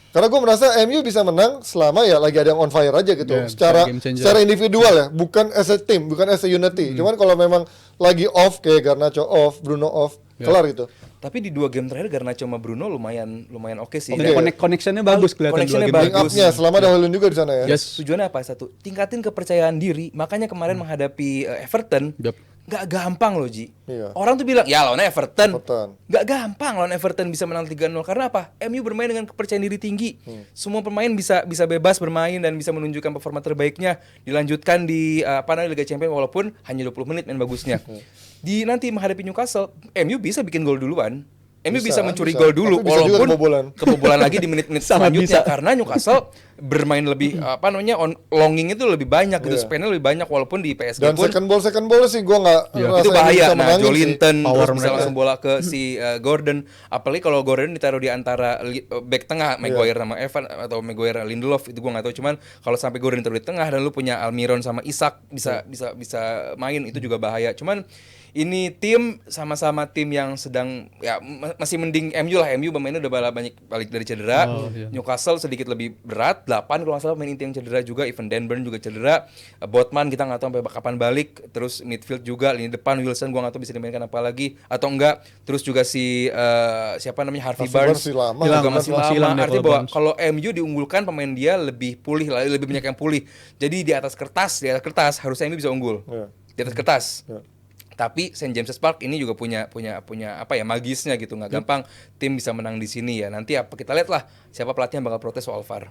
Karena gue merasa MU bisa menang selama ya lagi ada yang on fire aja gitu. Yeah, secara game changer. secara individual ya, bukan as a team, bukan as a unity. Cuman kalau memang lagi off kayak Garnacho off, Bruno off, kelar gitu. Tapi di 2 game terakhir Garnacho sama Bruno lumayan oke sih. Oke. Dan Connectionnya bagus kelihatan Connectionnya dua game. Link up-nya selama ada Haaland juga di sana ya. Yes. tujuannya apa? Satu, tingkatin kepercayaan diri. Makanya kemarin menghadapi Everton, Yup. nggak gampang loh Ji. Iya. Orang tuh bilang ya lawan Everton. Everton. Nggak gampang lawan Everton bisa menang 3-0 karena apa? MU bermain dengan kepercayaan diri tinggi. Semua pemain bisa bebas bermain dan bisa menunjukkan performa terbaiknya. Dilanjutkan di Liga Champions walaupun hanya 20 menit main bagusnya. Di nanti menghadapi Newcastle, MU bisa bikin gol duluan. MU bisa mencuri gol dulu Tapi bisa juga walaupun kebobolan lagi di menit-menit selanjutnya karena Newcastle bermain lebih longing itu lebih banyak gitu, span-nya lebih banyak walaupun di PSG Dan pun second ball sih gue nggak itu bahaya. Nah, Joelinton Power terus bisa mereka. langsung bola ke si Gordon. Apalagi kalau Gordon ditaruh di antara back tengah Maguire sama Evan atau Maguire Lindelof itu gue nggak tahu. Cuman kalau sampai Gordon taruh di tengah dan lu punya Almiron sama Isak bisa main itu juga bahaya. Cuman ini tim sama-sama tim yang sedang ya masih mending MU lah. MU bermainnya udah balik dari cedera. Newcastle sedikit lebih berat 8 kalau nggak salah main inti yang cedera juga. Even Dan Burn juga cedera. Botman kita nggak tahu sampai kapan balik. Terus midfield juga lini depan Wilson gua nggak tahu bisa dimainkan apa lagi atau enggak. Terus juga si siapa namanya Harvey Barnes masih lama. juga masih hilang lama. deh Artinya kalau bahwa Barnes. kalau MU diunggulkan pemain dia lebih pulih lah, lebih banyak yang pulih. Jadi di atas kertas harusnya MU bisa unggul. Iya. Di atas kertas. Iya. Tapi St. James's Park ini juga punya apa ya magisnya gitu, nggak gampang tim bisa menang di sini ya. Nanti apa kita lihat lah siapa pelatih yang bakal protes soal VAR.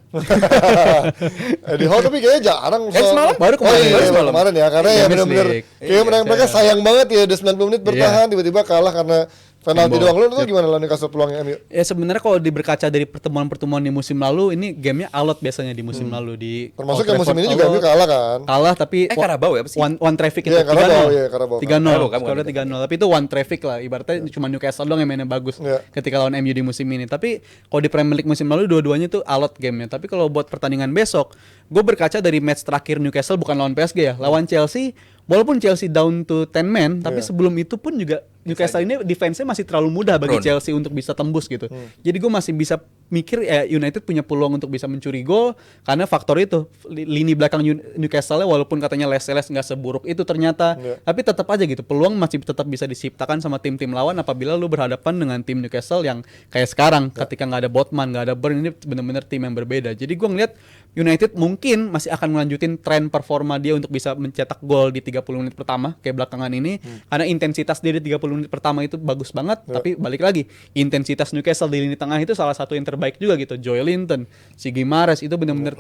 Eddie Howe tapi kayaknya jarang semalam? Baru kemarin. iya, Baru semalam. kemarin ya karena ya Champions benar-benar League. kayak mereka sayang banget ya udah 90 menit bertahan Iya. tiba-tiba kalah karena penalti Embol. doang. Lu tuh gimana lawan Newcastle peluangnya MU? Ya sebenarnya kalau berkaca dari pertemuan-pertemuan di musim lalu, ini gamenya alot biasanya di musim lalu di Termasuk Old yang musim Trafford ini juga alot. MU kalah kan. Kalah tapi Carabao ya apa sih? one traffic itu Iya, Carabao, iya, Carabao. 3-0. Carabao, kan, Skornya 3-0. Tapi itu one traffic lah. Ibaratnya cuma Newcastle doang yang mainnya bagus Iya. ketika lawan MU di musim ini. Tapi kalau di Premier League musim lalu dua-duanya tuh alot gamenya. Tapi kalau buat pertandingan besok, gue berkaca dari match terakhir Newcastle bukan lawan PSG ya, lawan Chelsea. Walaupun Chelsea down to 10 men, tapi Iya. sebelum itu pun juga Newcastle ini defense-nya masih terlalu mudah bagi Prone. Chelsea untuk bisa tembus gitu. Jadi gue masih bisa mikir United punya peluang untuk bisa mencuri gol karena faktor itu lini belakang Newcastle walaupun katanya les-les nggak seburuk itu ternyata, Iya. tapi tetap aja gitu peluang masih tetap bisa diciptakan sama tim-tim lawan apabila lu berhadapan dengan tim Newcastle yang kayak sekarang ketika nggak ada Botman, nggak ada Burn, ini benar-benar tim yang berbeda. Jadi gue ngeliat United mungkin masih akan melanjutin tren performa dia untuk bisa mencetak gol di 30 menit pertama kayak belakangan ini karena intensitas dia di 30 menit pertama itu bagus banget, tapi balik lagi intensitas Newcastle di lini tengah itu salah satu yang terbaik juga gitu. Joelinton, si Gimares itu benar-benar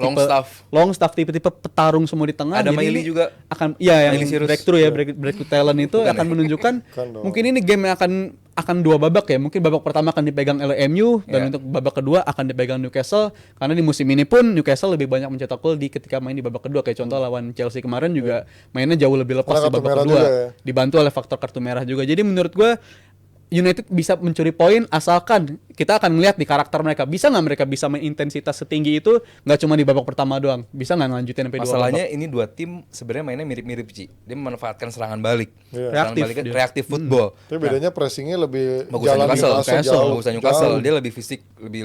Longstaff tipe-tipe petarung semua di tengah. Ada Jadi Miley ini juga. akan yang Miley Cyrus. breakthrough ya, breakthrough talent itu akan menunjukkan Bukan dong. mungkin ini game yang akan dua babak ya. Mungkin babak pertama akan dipegang oleh MU dan untuk babak kedua akan dipegang Newcastle karena di musim ini pun Newcastle lebih banyak mencetak gol di ketika main di babak kedua kayak contoh lawan Chelsea kemarin juga mainnya jauh lebih lepas Karena di kartu babak merah kedua juga ya. dibantu oleh faktor kartu merah juga. Jadi menurut gue United bisa mencuri poin asalkan kita akan melihat di karakter mereka bisa nggak mereka bisa main intensitas setinggi itu nggak cuma di babak pertama doang, bisa nggak lanjutin sampai dua babak. Masalahnya ini dua tim sebenarnya mainnya mirip-mirip Ci. Dia memanfaatkan serangan balik. Iya. Serangan Reaktif balik dia. reaktif football. Tapi bedanya pressingnya lebih Bagusan jalan Newcastle, jauh. bagusan Newcastle. Dia lebih fisik, lebih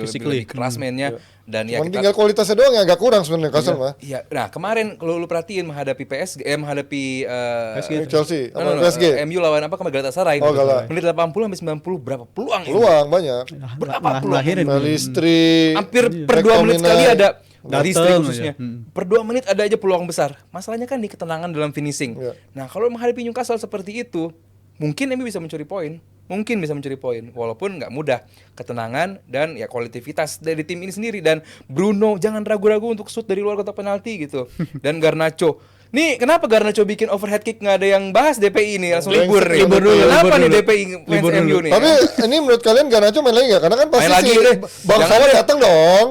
keras mainnya dan ya Cuman kita tinggal kualitasnya doang yang agak kurang sebenarnya Newcastle mah. iya. Nah, kemarin kalau lu perhatiin menghadapi PSG menghadapi Chelsea no, sama PSG. MU lawan apa kemarin Galatasaray. Oh, Galatasaray. Menit 80 sampai 90 berapa peluang ini? Peluang banyak. Berapa peluang? Ngelahirin. Pelistri, Hampir per 2 menit sekali ada dari istri Dateng khususnya. aja. Per 2 menit ada aja peluang besar. Masalahnya kan di ketenangan dalam finishing. Iya. Nah, kalau menghadapi Newcastle seperti itu, mungkin MU bisa mencuri poin. Mungkin bisa mencuri poin walaupun nggak mudah. Ketenangan dan ya kualitivitas dari tim ini sendiri dan Bruno jangan ragu-ragu untuk shoot dari luar kotak penalti gitu. Dan Garnacho. Nih, kenapa Garnacho bikin overhead kick nggak ada yang bahas DPI ini langsung libur nih. Libur dulu, Kenapa libur nih dulu. DPI fans Libur dulu. MU nih? Tapi ini menurut kalian Garnacho main lagi nggak? Karena kan pasti Main lagi si deh. Bangsawan Jangan deh. datang dong.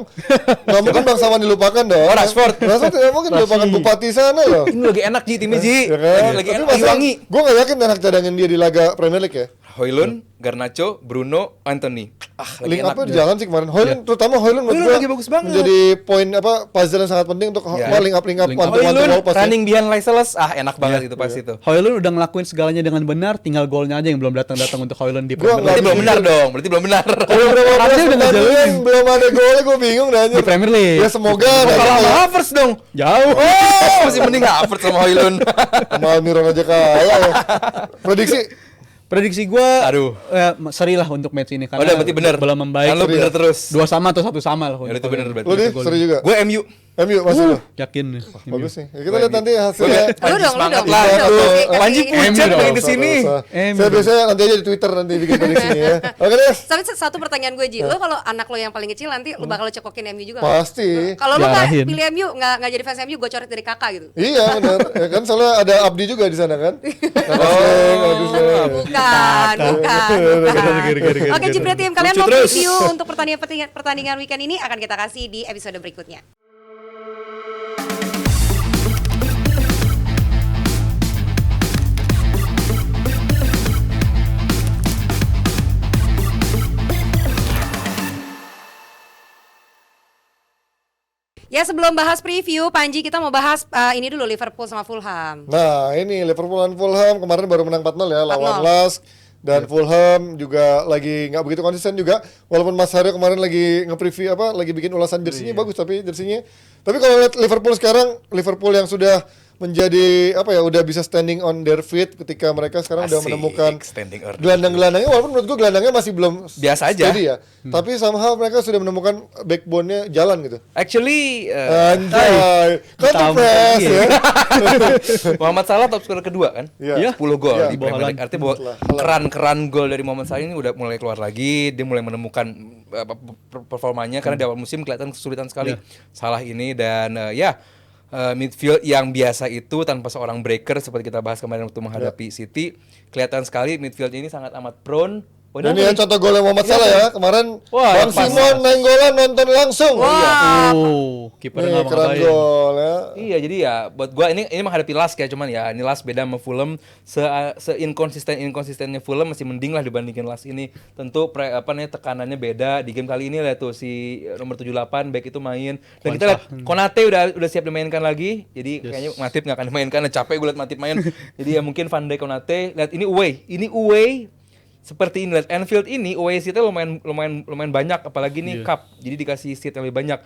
Nggak mungkin Bangsawan dilupakan dong. Oh, Rashford. tidak mungkin dilupakan bupati sana loh. Ini lagi enak Ji timnya Ji. Ya kan? Lagi Tapi enak masa wangi. gue nggak yakin Dan Hag cadangin dia di laga Premier League ya. Hoylund, Garnacho, Bruno, Anthony. Lagi Link enak. up-nya jalan sih kemarin. Hoylund terutama Hoylund menurut Hoylund gua lagi bagus banget. menjadi poin puzzle yang sangat penting untuk Ya. link up one to one Hoylund wall pass ya. running behind Lascelles, enak banget itu pas itu. Hoylund udah ngelakuin segalanya dengan benar, tinggal golnya aja yang belum datang untuk Hoylund di Gua Premier Berarti League. belum benar dong, berarti belum benar. Kalau berapa Harusnya belas udah pertandingan ngejaluin. belum ada golnya gue bingung dah anjir. Di Premier League. Ya semoga Kalah dah, sama ya. Havertz dong. Jauh. Oh, masih mending Havertz sama Hoylund. Sama Almiron aja kalah ya. Prediksi gue, Aduh. seri lah untuk match ini karena Udah berarti benar. belum membaik. Kan lu bener terus. 2 sama atau 1 sama lah. Ya, itu bener berarti. Lu deh, seri juga. Gue MU. MU masih lo. Yakin. Bagus nih. Ya, kita lihat nanti hasilnya. Lu dong, semangat lu lah. dong. Tuh, Kasih- Panji kasih- pucat MU lagi dong. di sini. Saya biasanya nanti aja di Twitter nanti bikin prediksinya ya. Oke deh. Tapi satu pertanyaan gue Ji, lo kalau anak lo yang paling kecil nanti lo bakal cekokin MU juga nggak? Pasti. Kalau lo nggak Diarahin. pilih MU, nggak jadi fans MU, gue coret dari kakak gitu. Iya benar. Ya kan soalnya ada Abdi juga di sana kan. Bukan. Gara-gara. Oke, Jibret Tim, kalian Lucu mau terus. preview untuk pertandingan weekend ini akan kita kasih di episode berikutnya. Ya sebelum bahas preview, Panji kita mau bahas ini dulu Liverpool sama Fulham. Nah ini Liverpool dan Fulham kemarin baru menang 4-0 ya lawan 4-0. Lask. Dan Fulham juga lagi nggak begitu konsisten juga. Walaupun Mas Haryo kemarin lagi nge-preview lagi bikin ulasan jersinya bagus tapi jersinya. Tapi kalau lihat Liverpool sekarang, Liverpool yang sudah menjadi udah bisa standing on their feet ketika mereka sekarang udah Asik, menemukan standing on. gelandang-gelandangnya, walaupun menurut gua gelandangnya masih belum Biasa aja. steady ya. Tapi somehow mereka sudah menemukan backbone-nya jalan gitu. Actually, Anjay, counter press ya. Muhammad Salah top skor kedua kan? Iya. 10 gol Iya, di Premier League. Artinya bahwa keran-keran gol dari Muhammad Salah ini udah mulai keluar lagi. Dia mulai menemukan performanya karena di awal musim kelihatan kesulitan sekali Salah ini dan midfield yang biasa itu tanpa seorang breaker seperti kita bahas kemarin waktu menghadapi City, kelihatan sekali midfield ini sangat amat prone. Dan ini yang contoh golnya Muhammad Salah ya. Kemarin Wah, Bang pas. Simon nenggolan nonton langsung. Oh, kiper Nih, nggak keren ngapain. gol ya. Iya, jadi ya buat gua ini menghadapi Lask ya, cuman ya ini Lask beda sama Fulham, inkonsistennya Fulham masih mending lah dibandingin Lask ini. Tentu tekanannya beda. Di game kali ini lihat tuh si nomor 78 back itu main dan kita lihat Konate udah siap dimainkan lagi. Jadi kayaknya Matip nggak akan dimainkan, capek gue liat Matip main. Jadi ya mungkin Van Dijk, Konate. Lihat ini away. Seperti ini, lihat Anfield ini away seat-nya lumayan banyak, apalagi nih cup. Jadi dikasih seat yang lebih banyak.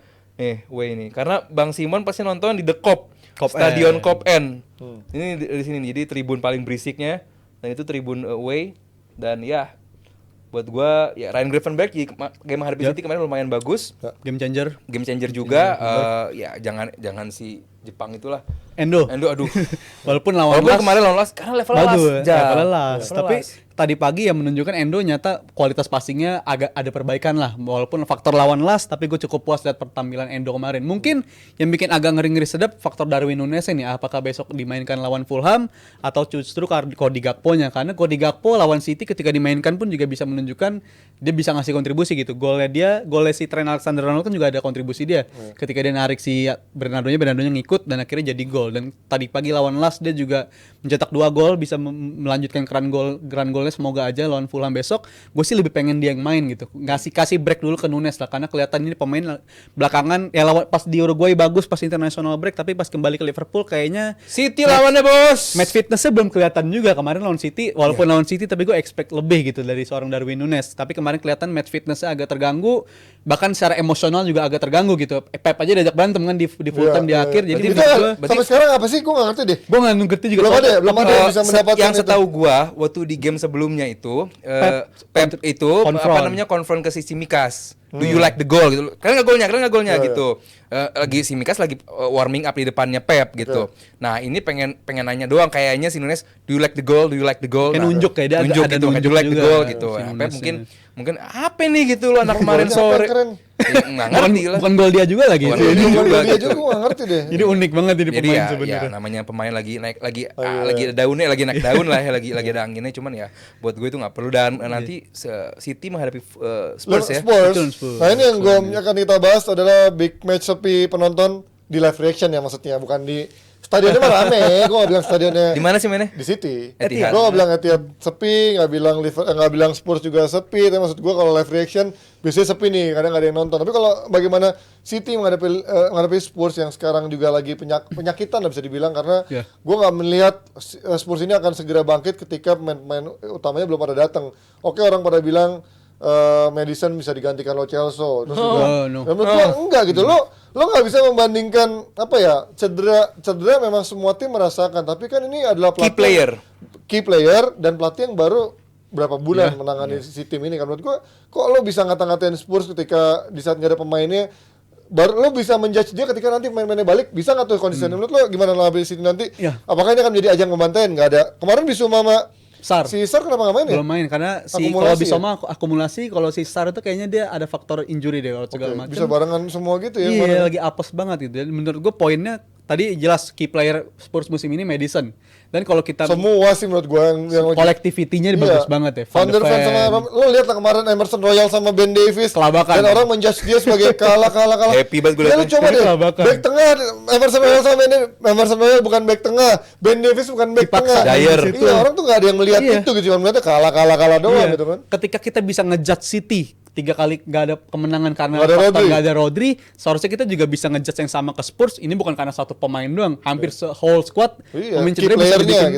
Away ini. Karena Bang Simon pasti nonton di The Kop Stadion Kop N. Ini di sini nih. Jadi tribun paling berisiknya dan itu tribun away dan ya buat gua ya Ryan Gravenberch di game menghadapi City kemarin lumayan bagus. Game changer. Game changer juga. Ya jangan si Jepang itulah. Endo. Aduh. Walaupun lawan Walaupun Lask kemarin lawan Lask karena level Lask. bagus, level Lask. Level Tapi Lask. tadi pagi ya menunjukkan Endo nyata kualitas passingnya agak ada perbaikan lah. Walaupun faktor lawan Lask, tapi gue cukup puas lihat pertampilan Endo kemarin. Mungkin yang bikin agak ngeri-ngeri sedap faktor Darwin Núñez ini. Apakah besok dimainkan lawan Fulham atau justru Cody Gakpo-nya? Karena Cody Gakpo lawan City ketika dimainkan pun juga bisa menunjukkan dia bisa ngasih kontribusi gitu. Golnya si Trent Alexander-Arnold kan juga ada kontribusi dia. Ketika dia narik si Bernardo-nya ngikut dan akhirnya jadi gol. Dan tadi pagi lawan Lask dia juga mencetak 2 gol, bisa melanjutkan grand golnya, semoga aja lawan Fulham besok. Gue sih lebih pengen dia yang main gitu. Kasih break dulu ke Núñez lah karena kelihatan ini pemain belakangan ya lawan pas di Uruguay bagus pas international break, tapi pas kembali ke Liverpool kayaknya City lawannya, Bos. match fitnessnya belum kelihatan juga kemarin lawan City. Walaupun lawan City tapi gue expect lebih gitu dari seorang Darwin Núñez. Tapi kemarin kelihatan match fitnessnya agak terganggu, bahkan secara emosional juga agak terganggu gitu. Pep aja diajak berantem kan di full time di akhir. Jadi Itu menurut gue sampai sekarang apa sih? Gue nggak ngerti deh. nggak ngerti juga. Belum ada yang bisa mendapatkan yang itu. setahu gua waktu di game sebelumnya itu Pep itu konfront ke si Tsimikas. Do you like the goal gitu. Karena nggak golnya gitu. Lagi si Tsimikas lagi warming up di depannya Pep gitu. Nah, ini pengen nanya doang kayaknya si Núñez, do you like the goal? Kayak nunjuk, kayak dia nunjuk ada gitu, nunjuk do you like the juga, goal gitu. si Pep Núñez mungkin apa nih gitu loh anak kemarin Golnya sore. apa keren? Ya, nggak ngerti lah. bukan gol dia juga lagi. Bukan Jadi- gol dia juga. Dia juga gue nggak ngerti deh. Jadi unik banget ini Jadi pemain ya sebenarnya. namanya pemain lagi naik lagi ada daunnya, lagi naik daun lah ya, lagi ada anginnya, cuman ya buat gue itu nggak perlu. Dan nanti City menghadapi Spurs ya. Spurs. Betul, Spurs. Nah ini yang gue akan kita bahas adalah big match sepi penonton di live reaction ya, maksudnya bukan di stadionnya mah rame. Gue nggak bilang stadionnya Di mana sih mainnya? di City. Etihad. Gue nggak bilang Etihad sepi, nggak bilang Spurs juga sepi. Tapi maksud gue kalau live reaction biasanya sepi nih, kadang nggak ada yang nonton. Tapi kalau bagaimana City menghadapi Spurs yang sekarang juga lagi penyakitan lah bisa dibilang, karena Yeah. gue nggak melihat Spurs ini akan segera bangkit ketika pemain utamanya belum pada datang. Oke, orang pada bilang Madison bisa digantikan Lo Celso, terus juga, no. ya menurut gua enggak gitu. Lo nggak bisa membandingkan apa ya, cedera memang semua tim merasakan, tapi kan ini adalah key player dan pelatih yang baru berapa bulan menangani si tim ini kan. Menurut gua kok lo bisa ngata-ngatain Spurs ketika di saat nggak ada pemainnya baru lo bisa menjudge dia ketika nanti pemain-pemainnya balik, bisa nggak tuh kondisionnya? Menurut lo gimana lawan City nanti? Iya. Apakah ini akan menjadi ajang pembantaian? Nggak ada. Kemarin Bissouma sama Sar. si Sar kenapa nggak main ya? Belum main karena si Akumulasi kalau ya? Bissouma akumulasi, kalau si Sar itu kayaknya dia ada faktor injury deh kalau segala Oke, macam. bisa barengan semua gitu ya? Iya, kemarin? lagi apes banget gitu. Dan menurut gue poinnya tadi jelas key player Spurs musim ini Madison. Dan kalau kita Semua sih menurut gua yang lagi kolektivitinya bagus banget ya. Van der Ven sama lo lihat lah kemarin Emerson Royal sama Ben Davies Kelabakan. dan orang menjudge dia sebagai kalah. Happy banget gua Ya lu liatnya. coba deh. Kelabakan. Back tengah Emerson Royal sama Emerson Royal bukan back tengah, Ben Davies bukan back Dipaksa tengah. Dyer. Iya, orang tuh gak ada yang melihat Iya. itu gitu, cuma melihatnya kalah doang Iya. gitu kan. Ketika kita bisa ngejudge City 3 kali nggak ada kemenangan karena Nggak ada faktor Rodri. nggak ada Rodri, seharusnya kita juga bisa ngejudge yang sama ke Spurs. Ini bukan karena satu pemain doang, hampir whole squad Iya, pemain key cedera bisa playernya dibikin,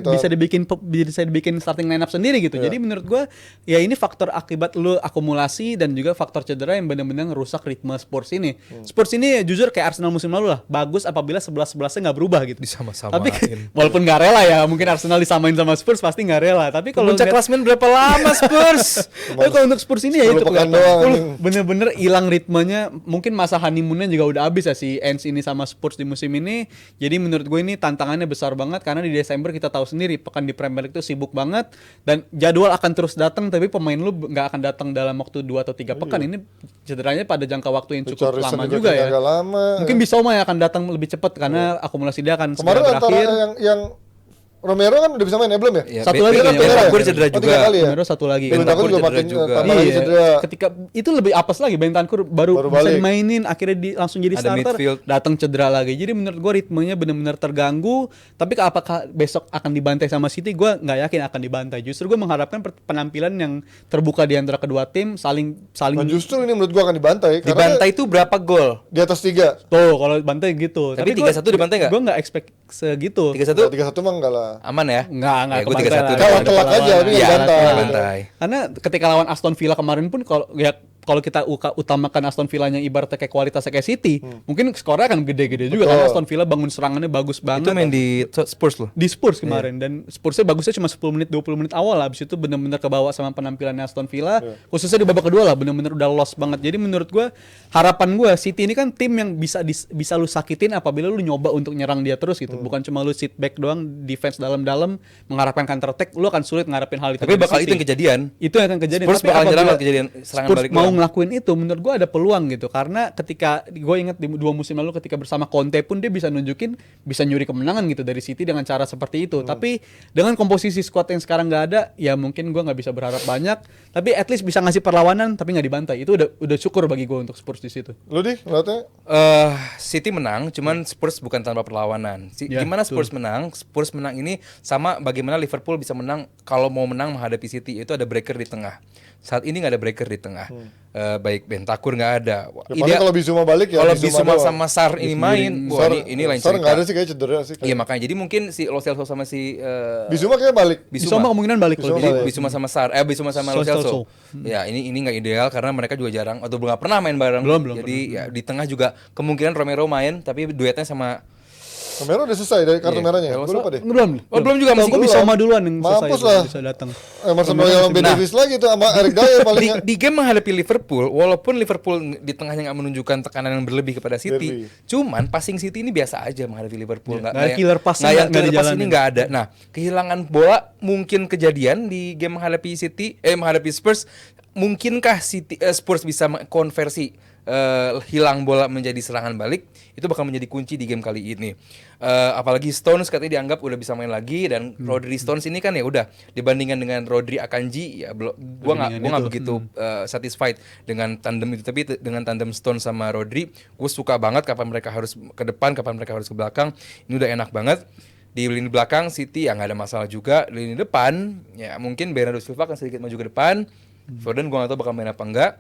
gitu. bisa dibikin starting lineup sendiri gitu. Iya. Jadi menurut gua ya ini faktor akibat lu akumulasi dan juga faktor cedera yang benar-benar ngerusak ritme Spurs ini. Spurs ini jujur kayak Arsenal musim lalu lah, bagus apabila 11-11-nya nggak berubah gitu. Disama-samain. Tapi walaupun nggak rela ya, mungkin Arsenal disamain sama Spurs pasti nggak rela. Tapi kalau Puncak ngeliat- klasemen berapa lama Spurs? tapi kalau untuk Spurs ini ya 10 itu pekan kelihatan. doang, anjing. Bener-bener hilang ritmenya. Mungkin masa honeymoonnya juga udah habis ya si Ends ini sama Spurs di musim ini. Jadi menurut gue ini tantangannya besar banget karena di Desember kita tahu sendiri pekan di Premier League itu sibuk banget dan jadwal akan terus datang tapi pemain lu nggak akan datang dalam waktu 2 atau 3 pekan. Ini cederanya pada jangka waktu yang cukup Richarlison lama juga juga ya. agak lama. Mungkin Bissouma yang akan datang lebih cepat karena akumulasi dia akan Kemarin segera antara berakhir. yang Romero kan udah bisa main ya belum ya? Ya, Satu lagi Ben kayaknya. Bentancur cedera Oh, 3 juga. kali ya? Romero satu lagi. Ben Bentancur juga makin juga. tambah lagi Iya, cedera. ketika itu lebih apes lagi Bentancur baru Baru bisa balik. dimainin akhirnya langsung jadi Ada starter midfield. datang cedera lagi. Jadi menurut gue ritmenya benar-benar terganggu. Tapi apakah besok akan dibantai sama City? Gue nggak yakin akan dibantai. Justru gue mengharapkan penampilan yang terbuka di antara kedua tim saling Nah, justru ini menurut gua akan dibantai karena Dibantai itu berapa gol? di atas 3. tuh kalau bantai gitu. Tapi 3-1 dibantai nggak? Gue nggak expect segitu. 3-1 3-1 mah enggak lah. aman ya? Nggak Ya, gua kebantai 3-1. lah. Kalah Ada telak aja, perlawanan. tapi Iya, dibantai. dibantai. Karena ketika lawan Aston Villa kemarin pun kalau kita utamakan Aston Villa yang ibaratnya kayak kualitasnya kayak City, mungkin skornya akan gede-gede juga Betul. karena Aston Villa bangun serangannya bagus Itu banget. main di Spurs loh. Di Spurs kemarin dan Spursnya bagusnya cuma 10 menit 20 menit awal lah, habis itu benar-benar kebawa sama penampilannya Aston Villa, khususnya di babak kedua lah benar-benar udah lost banget. Jadi menurut gua harapan gua City ini kan tim yang bisa lu sakitin apabila lu nyoba untuk nyerang dia terus gitu. Bukan cuma lu sit back doang, defense dalam-dalam mengharapkan counter attack, lu akan sulit ngarepin hal itu. Tapi dari bakal City. itu yang kejadian. Itu yang akan kejadian. Spurs Tapi bakal apabila nyerang kejadian serangan Spurs balik mau doang. ngelakuin itu, menurut gue ada peluang gitu. Karena ketika gue inget di 2 musim lalu ketika bersama Conte pun dia bisa nunjukin bisa nyuri kemenangan gitu dari City dengan cara seperti itu. Tapi dengan komposisi squad yang sekarang nggak ada, ya mungkin gue nggak bisa berharap banyak. Tapi at least bisa ngasih perlawanan, tapi nggak dibantai. Itu udah syukur bagi gue untuk Spurs di situ. Lu di ngeliatnya City menang, cuman Spurs bukan tanpa perlawanan. Ya, Gimana Spurs menang? Spurs menang ini sama bagaimana Liverpool bisa menang kalau mau menang menghadapi City, itu ada breaker di tengah. Saat ini nggak ada breaker di tengah. Baik Bentancur nggak ada. ya paling kalau Bissouma balik ya kalau Bissouma doang. sama Sar ini main, wah, ini lain Sar cerita. nggak ada sih kayak cedera sih. Iya makanya jadi mungkin si Lo Celso sama si Bissouma kayak balik. Bissouma kemungkinan balik kalau Bissouma gitu. balik. Bissouma sama Sar, Bissouma sama Lo Celso. Celso. Ya ini nggak ideal karena mereka juga jarang atau belum pernah main bareng. Belum Jadi ya di tengah juga kemungkinan Romero main tapi duetnya sama Romero udah selesai dari kartu Iya. merahnya. Kalau Gue lupa deh. belum juga, masih gue belum. Bissouma duluan yang Mampus selesai lah. bisa datang. Emerson Royal sama Ben Davies lagi tuh sama Eric Dyer paling di game menghadapi Liverpool, walaupun Liverpool di tengahnya nggak menunjukkan tekanan yang berlebih kepada City, cuman passing City ini biasa aja menghadapi Liverpool. Nggak ada killer pass nggak yang nggak killer pass ini dijalanin. nggak ada. Nah, kehilangan bola mungkin kejadian di game menghadapi menghadapi Spurs. Mungkinkah Spurs bisa konversi hilang bola menjadi serangan balik? Itu bakal menjadi kunci di game kali ini. Apalagi Stones katanya dianggap udah bisa main lagi dan Rodri Stones ini kan ya udah dibandingkan dengan Rodri Akanji ya gua nggak begitu satisfied dengan tandem itu, tapi dengan tandem Stones sama Rodri gue suka banget kapan mereka harus ke depan, kapan mereka harus ke belakang. Ini udah enak banget. Di lini belakang City ya nggak ada masalah juga. Di lini depan ya mungkin Bernardo Silva akan sedikit maju ke depan. Foden gue nggak tahu bakal main apa enggak.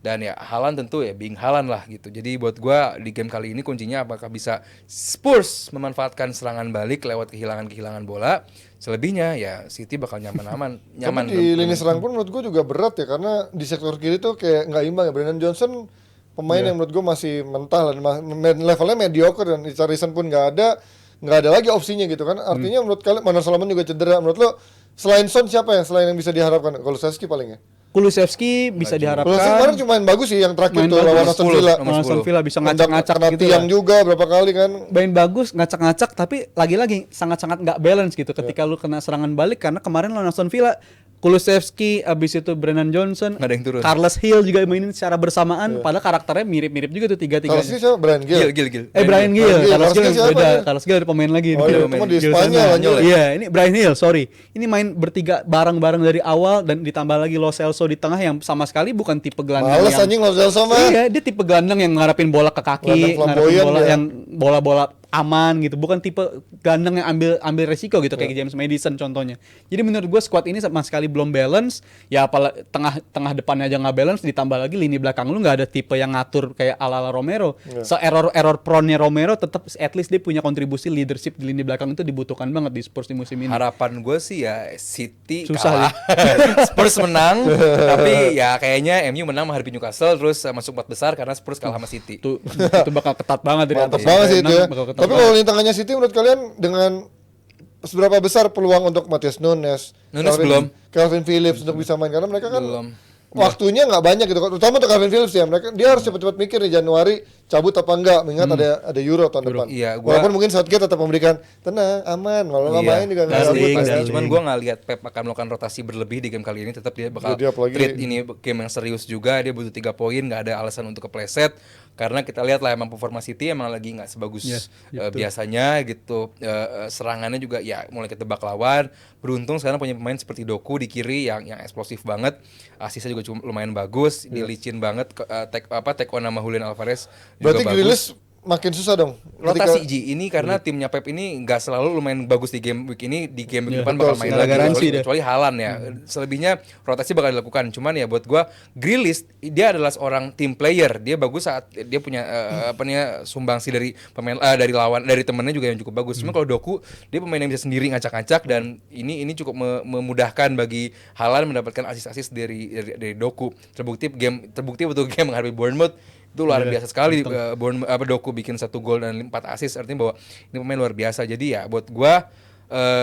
Dan ya Haaland tentu ya being Haaland lah gitu. Jadi buat gue di game kali ini kuncinya apakah bisa Spurs memanfaatkan serangan balik lewat kehilangan bola. Selebihnya ya City bakal nyaman. Tapi di lini serang pun menurut gue juga berat ya karena di sektor kiri tuh kayak nggak imbang ya. Brennan Johnson pemain yang menurut gue masih mentah dan levelnya mediocre dan Richarlison pun nggak ada lagi opsinya gitu kan. Artinya menurut kalian Manor Solomon juga cedera. Menurut lo selain Son siapa yang bisa diharapkan? Kulusevski paling ya. Kulusevski bisa Kulusevski kemarin diharapkan cuma main bagus sih yang terakhir main tuh lawan bagus. Aston Villa. Nomor Aston 10. Villa bisa ngacak-ngacak Kena gitu tiang lah. juga berapa kali kan. Main bagus, ngacak-ngacak, tapi lagi-lagi sangat-sangat nggak balance gitu ketika lu kena serangan balik, karena kemarin lawan Aston Villa Kulusevski, abis itu Brennan Johnson, Nggak ada yang turun. Carlos Hill juga mainin secara bersamaan, padahal karakternya mirip-mirip juga tuh Kalau tiga-tiganya. sih siapa? Brian Gill. Gil. Brian Gill, Gill. Carlos Carlos Gill Gill siapa beda, dia? Carlos Gill ada pemain lagi. Oh, iya, itu mah di Gill Spanyol sana. anjir. Iya, ini Brian Hill, sorry. Ini main bertiga bareng-bareng dari awal dan ditambah lagi Lo Celso di tengah yang sama sekali bukan tipe gelandang Males yang anjing Lo Celso mah. Iya, dia tipe gelandang yang ngarapin bola ke kaki, Gelandang ngarapin flamboyan bola dia. yang bola-bola aman gitu, bukan tipe gelandang yang ambil resiko gitu kayak James Maddison contohnya. Jadi menurut gue squad ini sama sekali belum balance. Ya tengah depannya aja nggak balance, ditambah lagi lini belakang lu nggak ada tipe yang ngatur kayak ala Romero. So error prone-nya Romero tetap at least dia punya kontribusi leadership di lini belakang, itu dibutuhkan banget di Spurs di musim ini. Harapan gue sih ya City Susah kalah, Spurs menang, tapi ya kayaknya MU menang menghadapi Newcastle terus masuk 4 besar karena Spurs kalah sama City. Itu bakal ketat banget dari Mantap atas banget sih sampai itu ya. enam, bakal ketat Tapi banget. kalau lini tengahnya City menurut kalian dengan seberapa besar peluang untuk Matheus Nunes, Belum. Calvin Phillips untuk bisa main, karena mereka kan Belum. waktunya nggak banyak gitu, terutama untuk Calvin Phillips ya. Dia harus cepat-cepat mikir nih Januari cabut apa enggak, mengingat ada Euro tahun depan. Iya, gua- Walaupun mungkin Southgate tetap memberikan tenang, aman, kalau nggak main juga nggak Darling, cabut. Pasti. darling. Cuman gue nggak lihat Pep akan melakukan rotasi berlebih di game kali ini. Tetap dia bakal Dia apalagi- treat ini game yang serius juga. Dia butuh 3 poin, nggak ada alasan untuk kepleset. Karena kita lihat lah emang performa City emang lagi nggak sebagus biasanya gitu. Serangannya juga ya mulai ketebak lawan. Beruntung sekarang punya pemain seperti Doku di kiri yang eksplosif banget. Asisnya juga lumayan bagus, dilicin banget. Take on sama Julian Alvarez juga Berarti bagus. Grealish makin susah dong. Rotasi Ji ini karena timnya Pep ini nggak selalu lumayan bagus di game week ini, di game week depan betul bakal sih. main Nggak lagi garansi kecuali, dia. kecuali Haaland ya. Selebihnya rotasi bakal dilakukan. Cuman ya buat gua Grealish dia adalah seorang team player. Dia bagus saat dia punya sumbangsi dari pemain dari lawan, dari temennya juga yang cukup bagus. Cuma kalau Doku dia pemain yang bisa sendiri ngacak-ngacak, dan ini cukup memudahkan bagi Haaland mendapatkan asis-asis dari Doku. Terbukti betul game menghadapi Bournemouth itu luar biasa sekali. Doku bikin 1 gol dan 4 assist, artinya bahwa ini pemain luar biasa. Jadi ya buat gua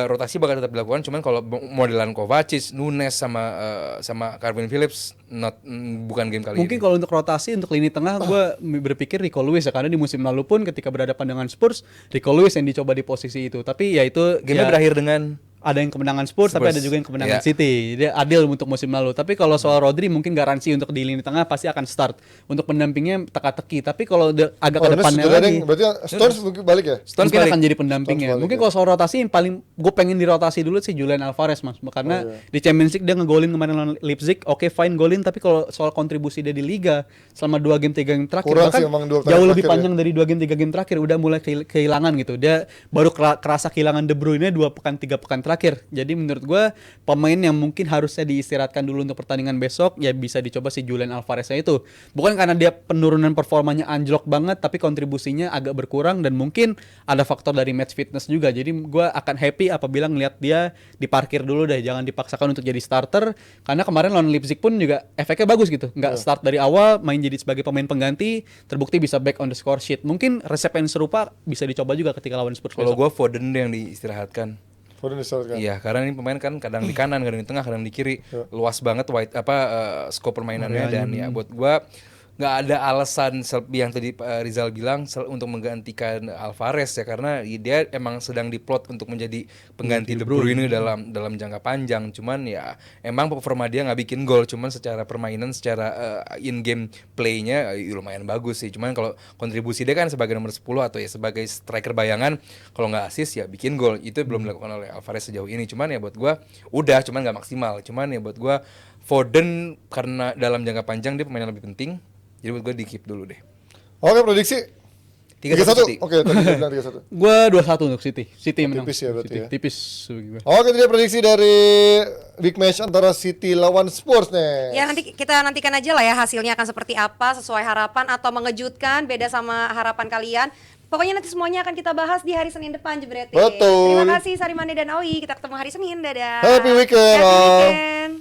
rotasi bakal tetap dilakukan, cuman kalau modelan Kovacic, Nunes sama Calvin Phillips bukan game kali Mungkin ini. kalau untuk rotasi untuk lini tengah gue berpikir Rico Lewis ya, karena di musim lalu pun ketika berhadapan dengan Spurs Rico Lewis yang dicoba di posisi itu, tapi ya itu Game-nya ya, berakhir dengan ada yang kemenangan Spurs, tapi Spurs. ada juga yang kemenangan Iya. City. Dia adil untuk musim lalu. Tapi kalau soal Rodri mungkin garansi untuk di lini tengah pasti akan start. Untuk pendampingnya teka-teki. Tapi kalau agak ke Nunes depannya juga ada lagi yang- berarti Stones mungkin balik ya? Stones mungkin balik. akan jadi pendampingnya. Stones balik, Mungkin ya. kalau soal rotasi yang paling gue pengen dirotasi dulu sih Julian Alvarez Mas. Karena di Champions League dia ngegolin kemarin lawan Leipzig, oke fine golin, tapi kalau soal kontribusi dia di liga selama 2 game 3 game terakhir Kurang bahkan sih emang 2 jauh terakhir lebih ya. panjang dari 2 game 3 game terakhir, udah mulai kehilangan gitu. Dia baru kerasa kehilangan De Bruyne 2 pekan 3 pekan terakhir. Jadi menurut gue pemain yang mungkin harusnya diistirahatkan dulu untuk pertandingan besok ya bisa dicoba si Julian Alvarez itu. Bukan karena dia penurunan performanya anjlok banget, tapi kontribusinya agak berkurang dan mungkin ada faktor dari match fitness juga. Jadi gue akan happy apabila ngelihat dia diparkir dulu deh, jangan dipaksakan untuk jadi starter, karena kemarin lawan Leipzig pun juga efeknya bagus gitu. Nggak start dari awal, main jadi sebagai pemain pengganti, terbukti bisa back on the score sheet. Mungkin resep yang serupa bisa dicoba juga ketika lawan Spurs Kalau besok. gue Foden deh yang diistirahatkan. Foden disalahkan. Iya, karena ini pemain kan kadang di kanan, kadang di tengah, kadang di kiri. Luas banget scope permainannya, dan ya buat gua nggak ada alasan yang tadi Rizal bilang untuk menggantikan Alvarez ya, karena dia emang sedang diplot untuk menjadi pengganti De Bruyne dalam jangka panjang. Cuman ya emang performa dia nggak bikin gol, cuman secara permainan, secara in game playnya lumayan bagus sih. Cuman kalau kontribusi dia kan sebagai nomor 10 atau ya sebagai striker bayangan, kalau nggak assist ya bikin gol, itu belum dilakukan oleh Alvarez sejauh ini. Cuman ya buat gua udah, cuman nggak maksimal. Cuman ya buat gua Foden karena dalam jangka panjang dia pemain yang lebih penting. Jadi buat gue di keep dulu deh. Oke, prediksi 3-1 City. Oke, tadi saya bilang 3-1. Gue 2-1 untuk City. City menang. tipis ya berarti City. ya. Tipis. Oke, itu dia prediksi dari big match antara City lawan Spurs nih. Ya nanti kita nantikan aja lah ya hasilnya akan seperti apa, sesuai harapan atau mengejutkan, beda sama harapan kalian. Pokoknya nanti semuanya akan kita bahas di hari Senin depan, Jebret. Betul. Terima kasih Sarimane dan Awi. Kita ketemu hari Senin. Dadah. Happy weekend, Happy all. weekend.